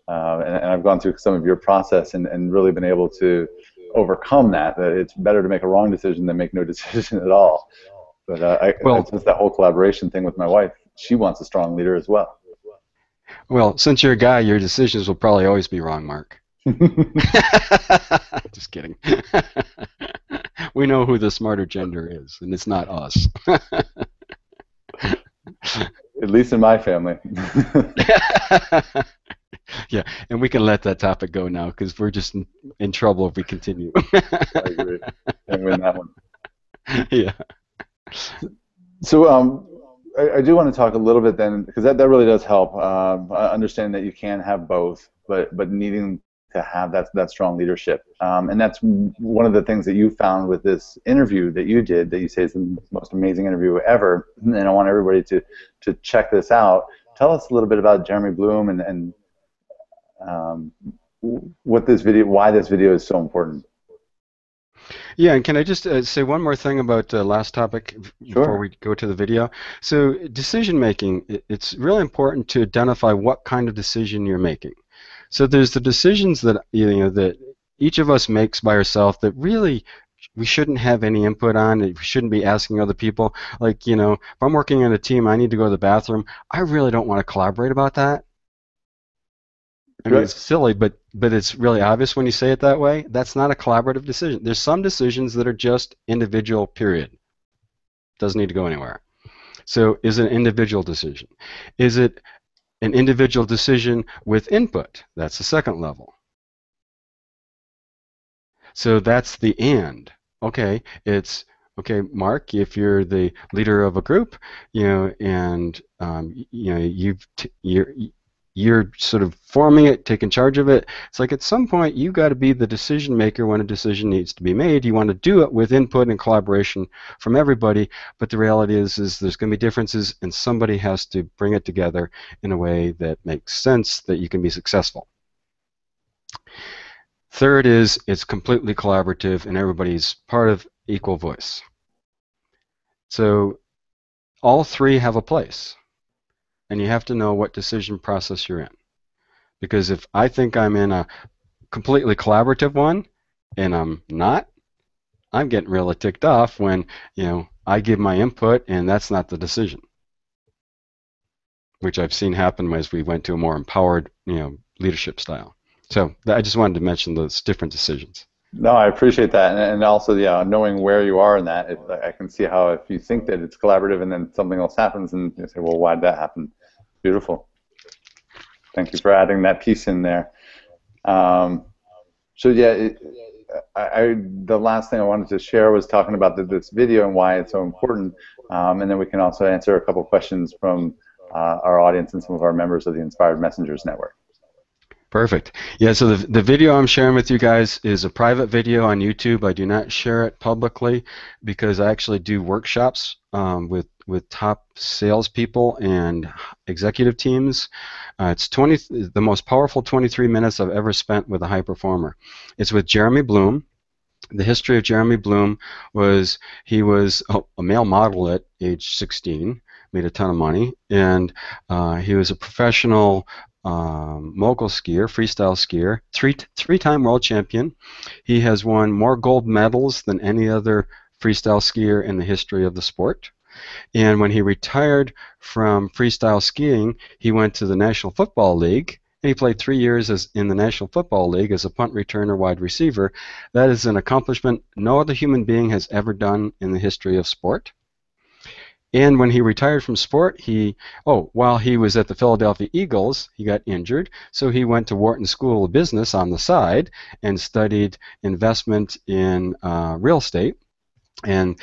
And I've gone through some of your process and really been able to overcome that it's better to make a wrong decision than make no decision at all. But it's just that whole collaboration thing with my wife. She wants a strong leader as well. Well, since you're a guy, your decisions will probably always be wrong, Mark. Just kidding. We know who the smarter gender is, and it's not us. At least in my family. Yeah, and we can let that topic go now because we're just in trouble if we continue. I agree. And win that one. Yeah. So I do want to talk a little bit then, because that really does help. I understand that you can have both, but needing to have that strong leadership. And that's one of the things that you found with this interview that you did, that you say is the most amazing interview ever. And I want everybody to check this out. Tell us a little bit about Jeremy Bloom and why this video is so important. Yeah, and can I just say one more thing about the last topic before we go to the video? So decision making, it's really important to identify what kind of decision you're making. So there's the decisions that that each of us makes by ourselves that really we shouldn't have any input on. We shouldn't be asking other people. Like, if I'm working in a team, I need to go to the bathroom. I really don't want to collaborate about that. I mean, it's silly, but it's really obvious when you say it that way. That's not a collaborative decision. There's some decisions that are just individual, period. Doesn't need to go anywhere. So is it an individual decision? Is it an individual decision with input? That's the second level. So that's the and. Okay, it's okay, Mark, if you're the leader of a group, and you're sort of forming it, taking charge of it. It's like at some point you got to be the decision maker when a decision needs to be made. You want to do it with input and collaboration from everybody, but the reality is there's going to be differences, and somebody has to bring it together in a way that makes sense that you can be successful. Third is it's completely collaborative and everybody's part of equal voice. So all three have a place. And you have to know what decision process you're in. Because if I think I'm in a completely collaborative one and I'm not, I'm getting really ticked off when, I give my input and that's not the decision. Which I've seen happen as we went to a more empowered, leadership style. So I just wanted to mention those different decisions. No, I appreciate that, and also, yeah, knowing where you are in that, I can see how if you think that it's collaborative and then something else happens, and you say, well, why did that happen? Beautiful. Thank you for adding that piece in there. Um, so yeah, the last thing I wanted to share was talking about this video and why it's so important, and then we can also answer a couple questions from our audience and some of our members of the Inspired Messengers Network. Perfect. Yeah, so the video I'm sharing with you guys is a private video on YouTube. I do not share it publicly because I actually do workshops with top salespeople and executive teams. It's the most powerful 23 minutes I've ever spent with a high performer. It's with Jeremy Bloom. The history of Jeremy Bloom was he was a male model at age 16, made a ton of money, and he was a professional mogul skier, freestyle skier, three-time world champion. He has won more gold medals than any other freestyle skier in the history of the sport. And when he retired from freestyle skiing, he went to the National Football League, and he played 3 years in the National Football League as a punt returner wide receiver. That is an accomplishment no other human being has ever done in the history of sport. And when he retired from sport, while he was at the Philadelphia Eagles, he got injured, so he went to Wharton School of Business on the side and studied investment in real estate and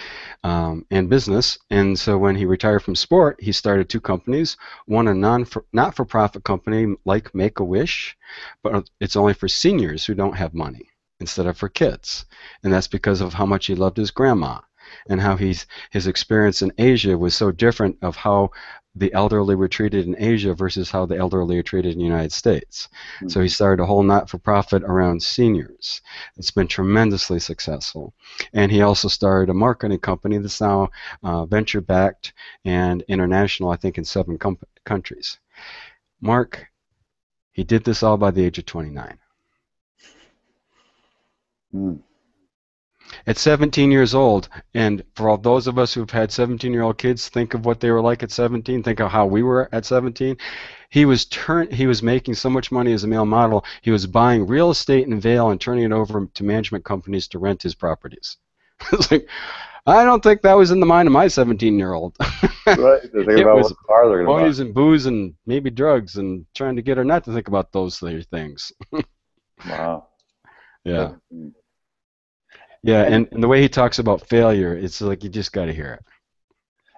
business. And so when he retired from sport, he started two companies, one a not-for-profit company like Make-A-Wish, but it's only for seniors who don't have money instead of for kids. And that's because of how much he loved his grandma and how his experience in Asia was so different of how the elderly were treated in Asia versus how the elderly are treated in the United States. Mm-hmm. So he started a whole not-for-profit around seniors. It's been tremendously successful. And he also started a marketing company that's now venture-backed and international, I think, in 7 countries. Mark, he did this all by the age of 29. Mm. At 17 years old, and for all those of us who've had 17-year-old kids, think of what they were like at 17. Think of how we were at 17. He was making so much money as a male model. He was buying real estate in Vail and turning it over to management companies to rent his properties. It's like, I don't think that was in the mind of my 17-year-old. Right. It was boys and booze and maybe drugs and trying to get her not to think about those 3 things. Wow. Yeah. Yeah, and the way he talks about failure, it's like you just got to hear it.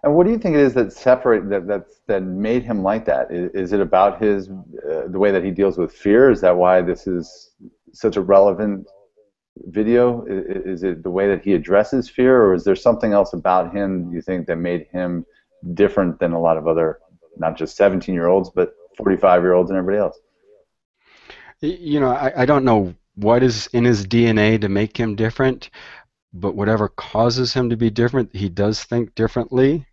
And what do you think it is that made him like that? Is it about his the way that he deals with fear? Is that why this is such a relevant video? Is it the way that he addresses fear, or is there something else about him you think that made him different than a lot of other, not just 17-year-olds, but 45-year-olds and everybody else? You know, I don't know what is in his DNA to make him different, but whatever causes him to be different, he does think differently.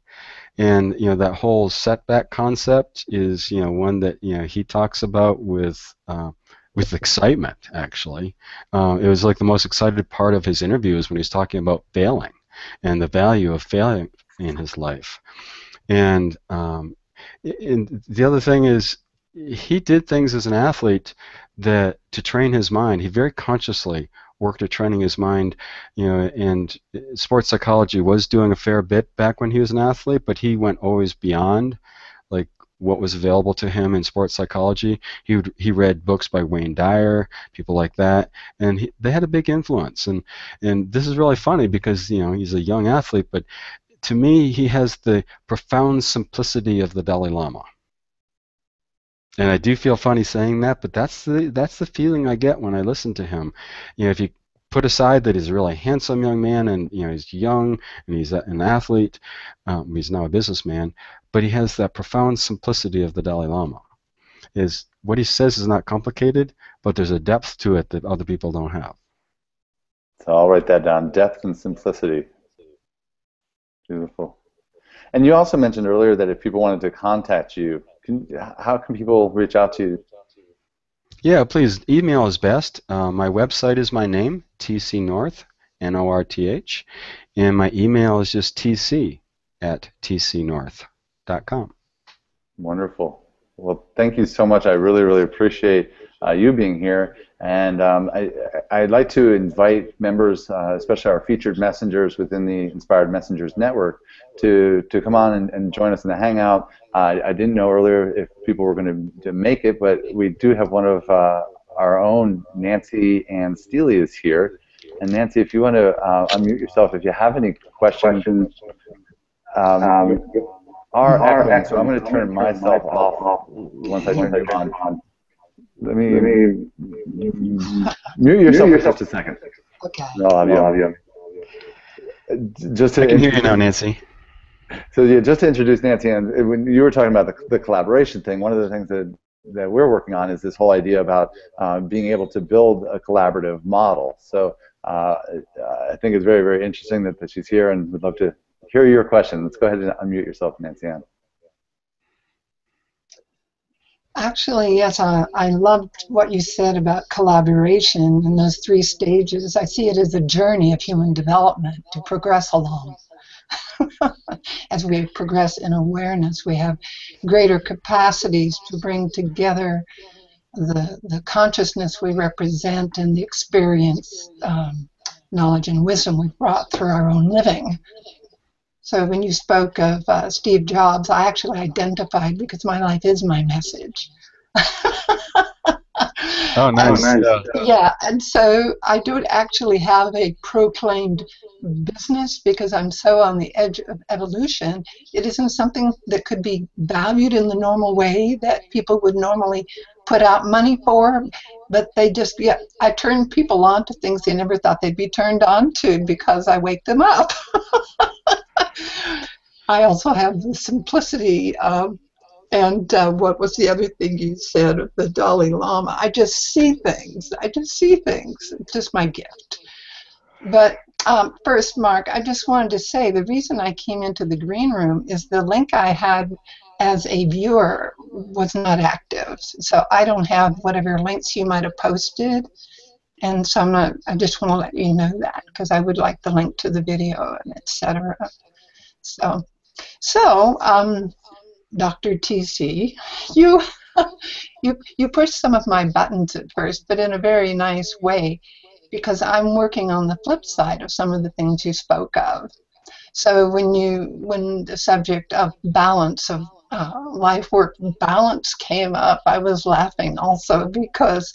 And that whole setback concept is one that he talks about with excitement. Actually, it was like the most excited part of his interviews when he was talking about failing and the value of failing in his life. And the other thing is, he did things as an athlete that to train his mind. He very consciously worked at training his mind, and sports psychology was doing a fair bit back when he was an athlete, but he went always beyond like what was available to him in sports psychology. He read books by Wayne Dyer, people like that, and they had a big influence. And this is really funny because he's a young athlete, but to me he has the profound simplicity of the Dalai Lama. And I do feel funny saying that, but that's the feeling I get when I listen to him. If you put aside that he's a really handsome young man, and he's young and he's an athlete, he's now a businessman, but he has that profound simplicity of the Dalai Lama. Is what he says is not complicated, but there's a depth to it that other people don't have. So I'll write that down: depth and simplicity. Beautiful. And you also mentioned earlier that if people wanted to contact you, how can people reach out to you? Yeah, please. Email is best. My website is my name, TC North, North, and my email is just tc@tcnorth.com. Wonderful. Well, thank you so much. I really, really appreciate you being here. And I'd like to invite members, especially our featured messengers within the Inspired Messengers Network, to come on and join us in the Hangout. I didn't know earlier if people were going to make it, but we do have one of our own, Nancy Ann Steele, is here. And Nancy, if you want to unmute yourself, if you have any questions, are echoing, so I'm going to turn myself off once I turn you on. Let me mute yourself for just a second. Okay. I'll have you. I can hear you now, Nancy. So yeah, just to introduce Nancy, and when you were talking about the collaboration thing, one of the things that we're working on is this whole idea about being able to build a collaborative model. So I think it's very, very interesting that she's here, and would love to hear your question. Let's go ahead and unmute yourself, Nancy Ann. Actually, yes, I loved what you said about collaboration and those 3 stages. I see it as a journey of human development to progress along. As we progress in awareness, we have greater capacities to bring together the consciousness we represent and the experience, knowledge, and wisdom we've brought through our own living. So when you spoke of Steve Jobs, I actually identified because my life is my message. Oh, nice. Yeah, and so I don't actually have a proclaimed business because I'm so on the edge of evolution. It isn't something that could be valued in the normal way that people would normally put out money for, but they just, yeah, I turn people on to things they never thought they'd be turned on to because I wake them up. I also have the simplicity of, and what was the other thing you said of the Dalai Lama? I just see things. I just see things. It's just my gift. But first, Mark, I just wanted to say the reason I came into the green room is the link I had as a viewer was not active. So I don't have whatever links you might have posted. And so I just want to let you know that because I would like the link to the video and etc. So, Dr. TC, you pushed some of my buttons at first, but in a very nice way, because I'm working on the flip side of some of the things you spoke of. So when the subject of balance of life-work balance came up, I was laughing also because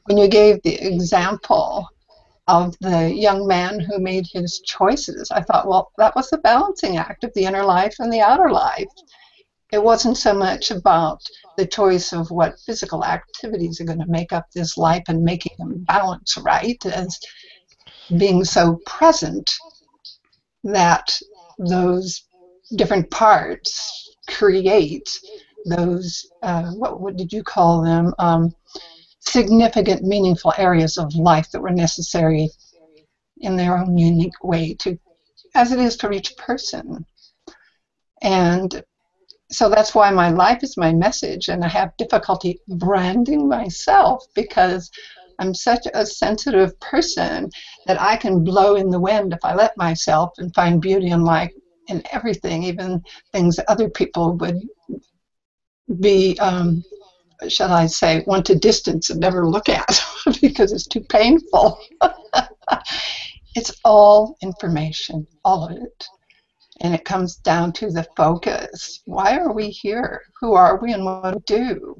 when you gave the example of the young man who made his choices, I thought, well, that was the balancing act of the inner life and the outer life. It wasn't so much about the choice of what physical activities are going to make up this life and making them balance right as being so present that those different parts create those, what did you call them, significant, meaningful areas of life that were necessary in their own unique way to, as it is for each person. And so that's why my life is my message, and I have difficulty branding myself because I'm such a sensitive person that I can blow in the wind if I let myself and find beauty in life in everything, even things other people would be, shall I say, want to distance and never look at because it's too painful. It's all information, all of it. And it comes down to the focus. Why are we here? Who are we and what do we do?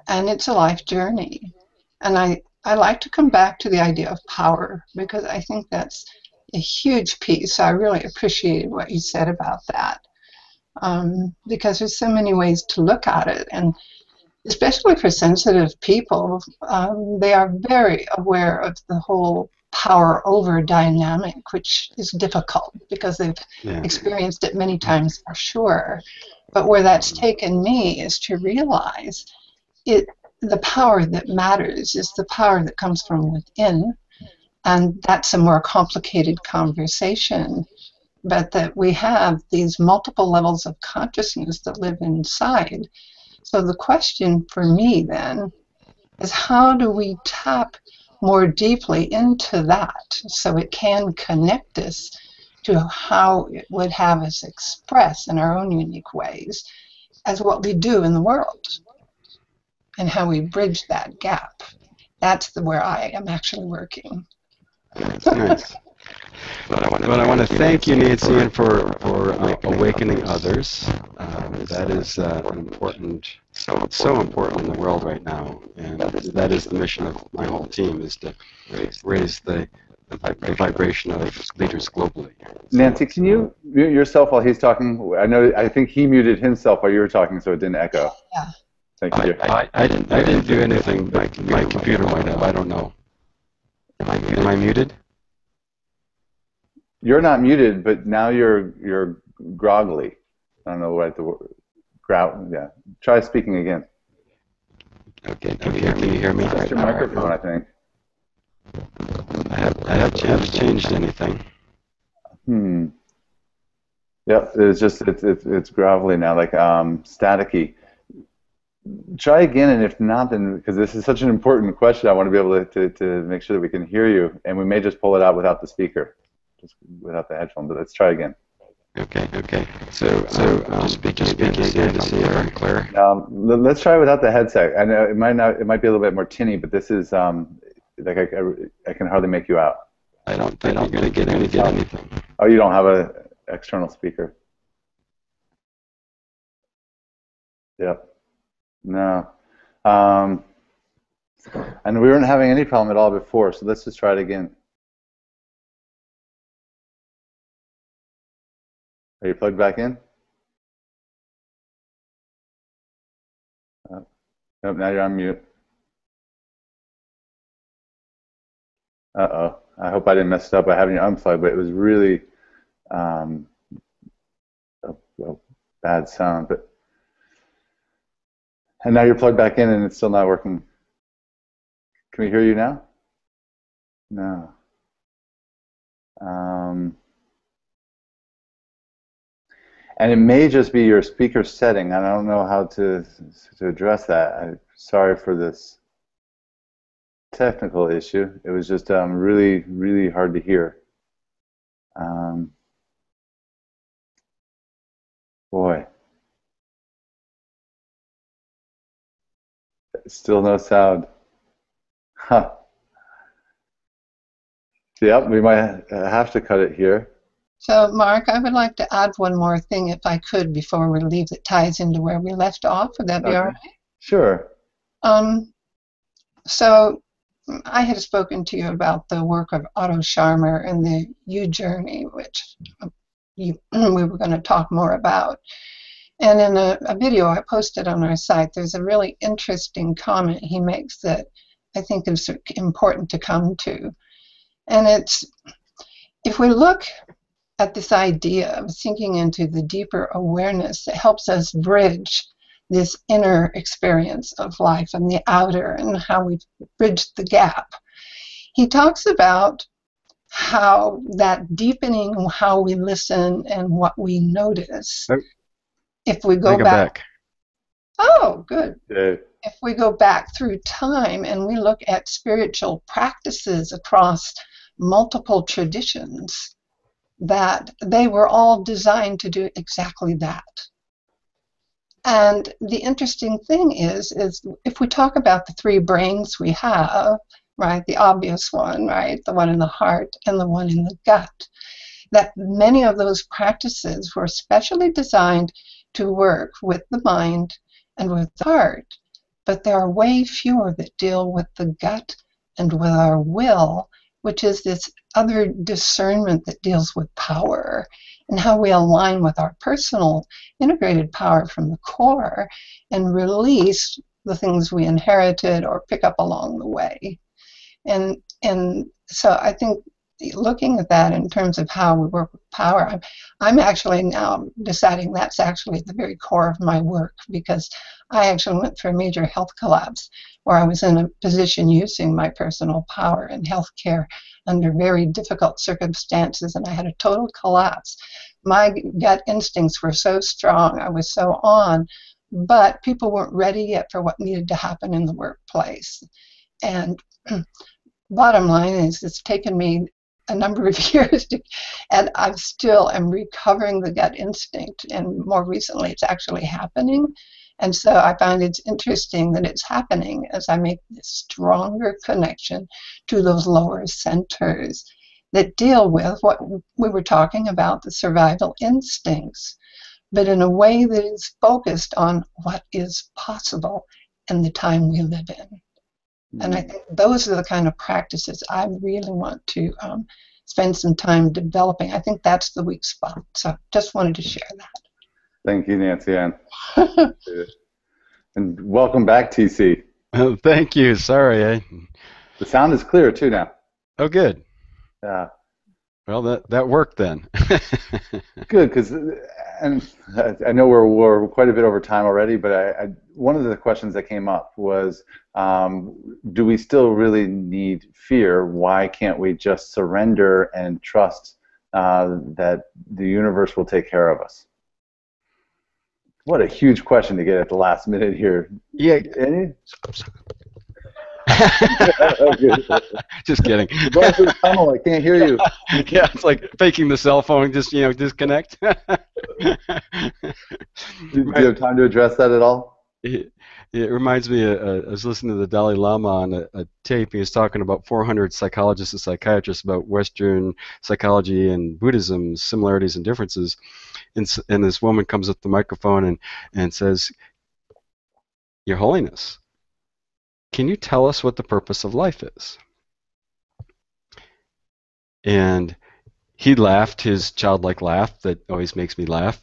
And it's a life journey. And I like to come back to the idea of power because I think that's a huge piece. I really appreciated what you said about that because there's so many ways to look at it. And especially for sensitive people, they are very aware of the whole power over dynamic, which is difficult because they've experienced it many times for sure. But where that's taken me is to realize the power that matters is the power that comes from within, and that's a more complicated conversation, but that we have these multiple levels of consciousness that live inside. So the question for me then is how do we tap more deeply into that so it can connect us to how it would have us express in our own unique ways as what we do in the world. and how we bridge that gap. That's where I am actually working. Nice. But I want to thank you, Nancy, and for awakening others. That is important, so important in the world right now, and that is the mission of my whole team, is to raise the vibration of leaders globally. Nancy, can you mute yourself while he's talking? I think he muted himself while you were talking, so it didn't echo. Yeah. Thank you. I didn't do anything. My computer might have. I don't know. Am I muted? You're not muted, but now you're groggly. I don't know what the word. Yeah. Try speaking again. Okay. Can you hear me? That's your microphone, I think. I haven't changed anything. Yep. It's grovelly now, like staticky. Try again, and if not, then, because this is such an important question, I want to be able to make sure that we can hear you, and we may just pull it out without the speaker, just without the headphone. But let's try again. Okay. So just speaking again to see if I'm clear. Let's try without the headset. I know it might be a little bit more tinny, but this is like I can hardly make you out. I don't think you're going to get anything. Oh, you don't have an external speaker. Yep. No. And we weren't having any problem at all before, so let's just try it again. Are you plugged back in? Nope, now you're on mute. Uh-oh. I hope I didn't mess it up by having you unplugged, but it was really a bad sound. And now you're plugged back in and it's still not working. Can we hear you now? No. And it may just be your speaker setting. I don't know how to address that. I'm sorry for this technical issue. It was just really, really hard to hear. Boy. Still no sound. Huh. Yep, we might have to cut it here. So, Mark, I would like to add one more thing, if I could, before we leave, that ties into where we left off. Would that be all right? Sure. So, I had spoken to you about the work of Otto Scharmer and the U Journey, which we were going to talk more about. And in a video I posted on our site, there's a really interesting comment he makes that I think is important to come to. And it's, if we look at this idea of sinking into the deeper awareness that helps us bridge this inner experience of life and the outer, and how we bridge the gap, he talks about how that deepening, how we listen and what we notice. If we go back. Oh, good. Yeah. If we go back through time and we look at spiritual practices across multiple traditions, that they were all designed to do exactly that. And the interesting thing is if we talk about the three brains we have, right, the obvious one, right, the one in the heart and the one in the gut, that many of those practices were specially designed to work with the mind and with the heart, but there are way fewer that deal with the gut and with our will, which is this other discernment that deals with power and how we align with our personal integrated power from the core and release the things we inherited or pick up along the way. And so I think looking at that in terms of how we work with power, I'm actually now deciding that's actually at the very core of my work, because I actually went through a major health collapse where I was in a position using my personal power in healthcare under very difficult circumstances, and I had a total collapse. My gut instincts were so strong, I was so on, but people weren't ready yet for what needed to happen in the workplace. And bottom line is, it's taken me a number of years and I still am recovering the gut instinct, and more recently it's actually happening. And so I find it's interesting that it's happening as I make this stronger connection to those lower centers that deal with what we were talking about, the survival instincts, but in a way that is focused on what is possible in the time we live in. And I think those are the kind of practices I really want to spend some time developing. I think that's the weak spot. So just wanted to share that. Thank you, Nancy Ann. And welcome back, TC. Oh, thank you. Sorry. The sound is clear, too, now. Oh, good. Yeah. Well, that worked then. Good, because and I know we're quite a bit over time already, but one of the questions that came up was, do we still really need fear? Why can't we just surrender and trust that the universe will take care of us? What a huge question to get at the last minute here. Yeah. Any? Just kidding. Going through the tunnel, I can't hear you. Yeah, it's like faking the cell phone, just disconnect. Do you have time to address that at all? It reminds me, I was listening to the Dalai Lama on a tape. He was talking about 400 psychologists and psychiatrists about Western psychology and Buddhism, similarities and differences. And this woman comes up to the microphone and says, "Your Holiness, can you tell us what the purpose of life is?" And he laughed, his childlike laugh that always makes me laugh,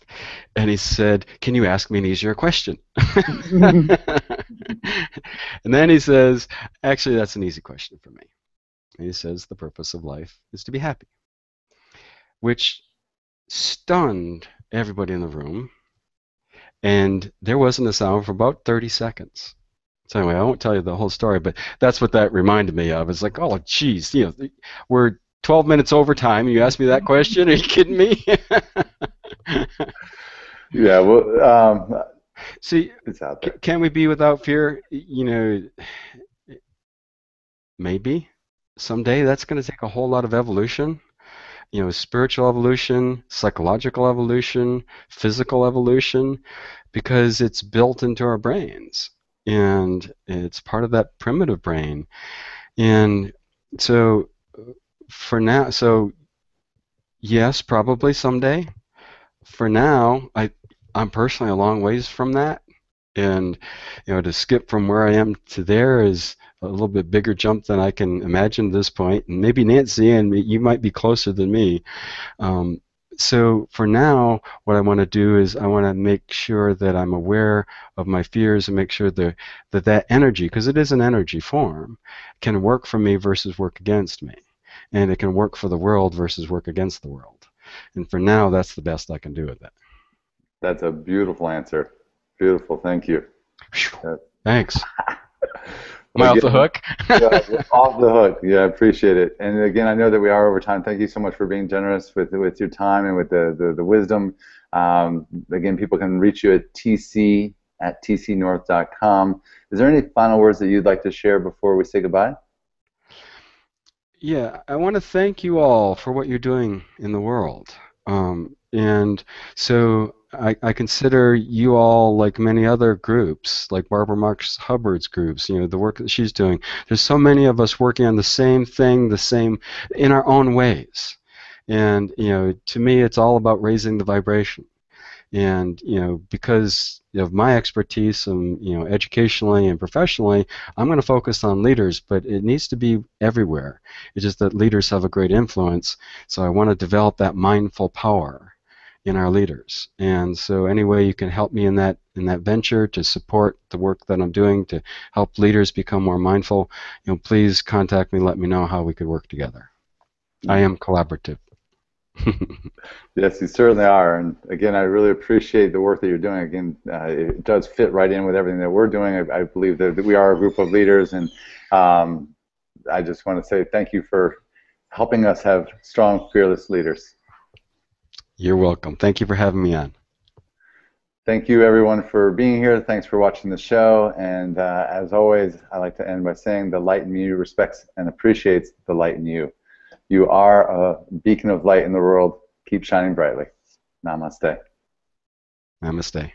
and he said, "Can you ask me an easier question?" And then he says, "Actually, that's an easy question for me." And he says, "The purpose of life is to be happy," which stunned everybody in the room, and there wasn't a sound for about 30 seconds. So anyway, I won't tell you the whole story, but that's what that reminded me of. It's like, oh, geez, we're 12 minutes over time, and you asked me that question? Are you kidding me? Yeah, well, see, it's out there. Can we be without fear? Maybe. Someday that's going to take a whole lot of evolution. Spiritual evolution, psychological evolution, physical evolution, because it's built into our brains. And it's part of that primitive brain. And so for now, yes, probably someday. For now, I'm personally a long ways from that. And to skip from where I am to there is a little bit bigger jump than I can imagine at this point. And maybe Nancy and you might be closer than me. So for now, what I want to do is I want to make sure that I'm aware of my fears and make sure that energy, because it is an energy form, can work for me versus work against me. And it can work for the world versus work against the world. And for now, that's the best I can do with that. That's a beautiful answer. Beautiful. Thank you. Thanks. Am I off the hook? Yeah, off the hook. Yeah, I appreciate it. And again, I know that we are over time. Thank you so much for being generous with your time and with the wisdom. Again, people can reach you at tc@tcnorth.com. Is there any final words that you'd like to share before we say goodbye? Yeah, I want to thank you all for what you're doing in the world. And so I consider you all, like many other groups, like Barbara Marx Hubbard's groups, the work that she's doing. There's so many of us working on the same thing, in our own ways. And, to me, it's all about raising the vibration. And, because of my expertise, educationally and professionally, I'm going to focus on leaders, but it needs to be everywhere. It's just that leaders have a great influence, so I want to develop that mindful power in our leaders. And so any way you can help me in that venture to support the work that I'm doing to help leaders become more mindful, please contact me, let me know how we could work together. I am collaborative. Yes, you certainly are. And again, I really appreciate the work that you're doing. Again, it does fit right in with everything that we're doing. I believe that we are a group of leaders, and I just want to say thank you for helping us have strong, fearless leaders. You're welcome. Thank you for having me on. Thank you, everyone, for being here. Thanks for watching the show. And as always, I like to end by saying the light in you respects and appreciates the light in you. You are a beacon of light in the world. Keep shining brightly. Namaste. Namaste.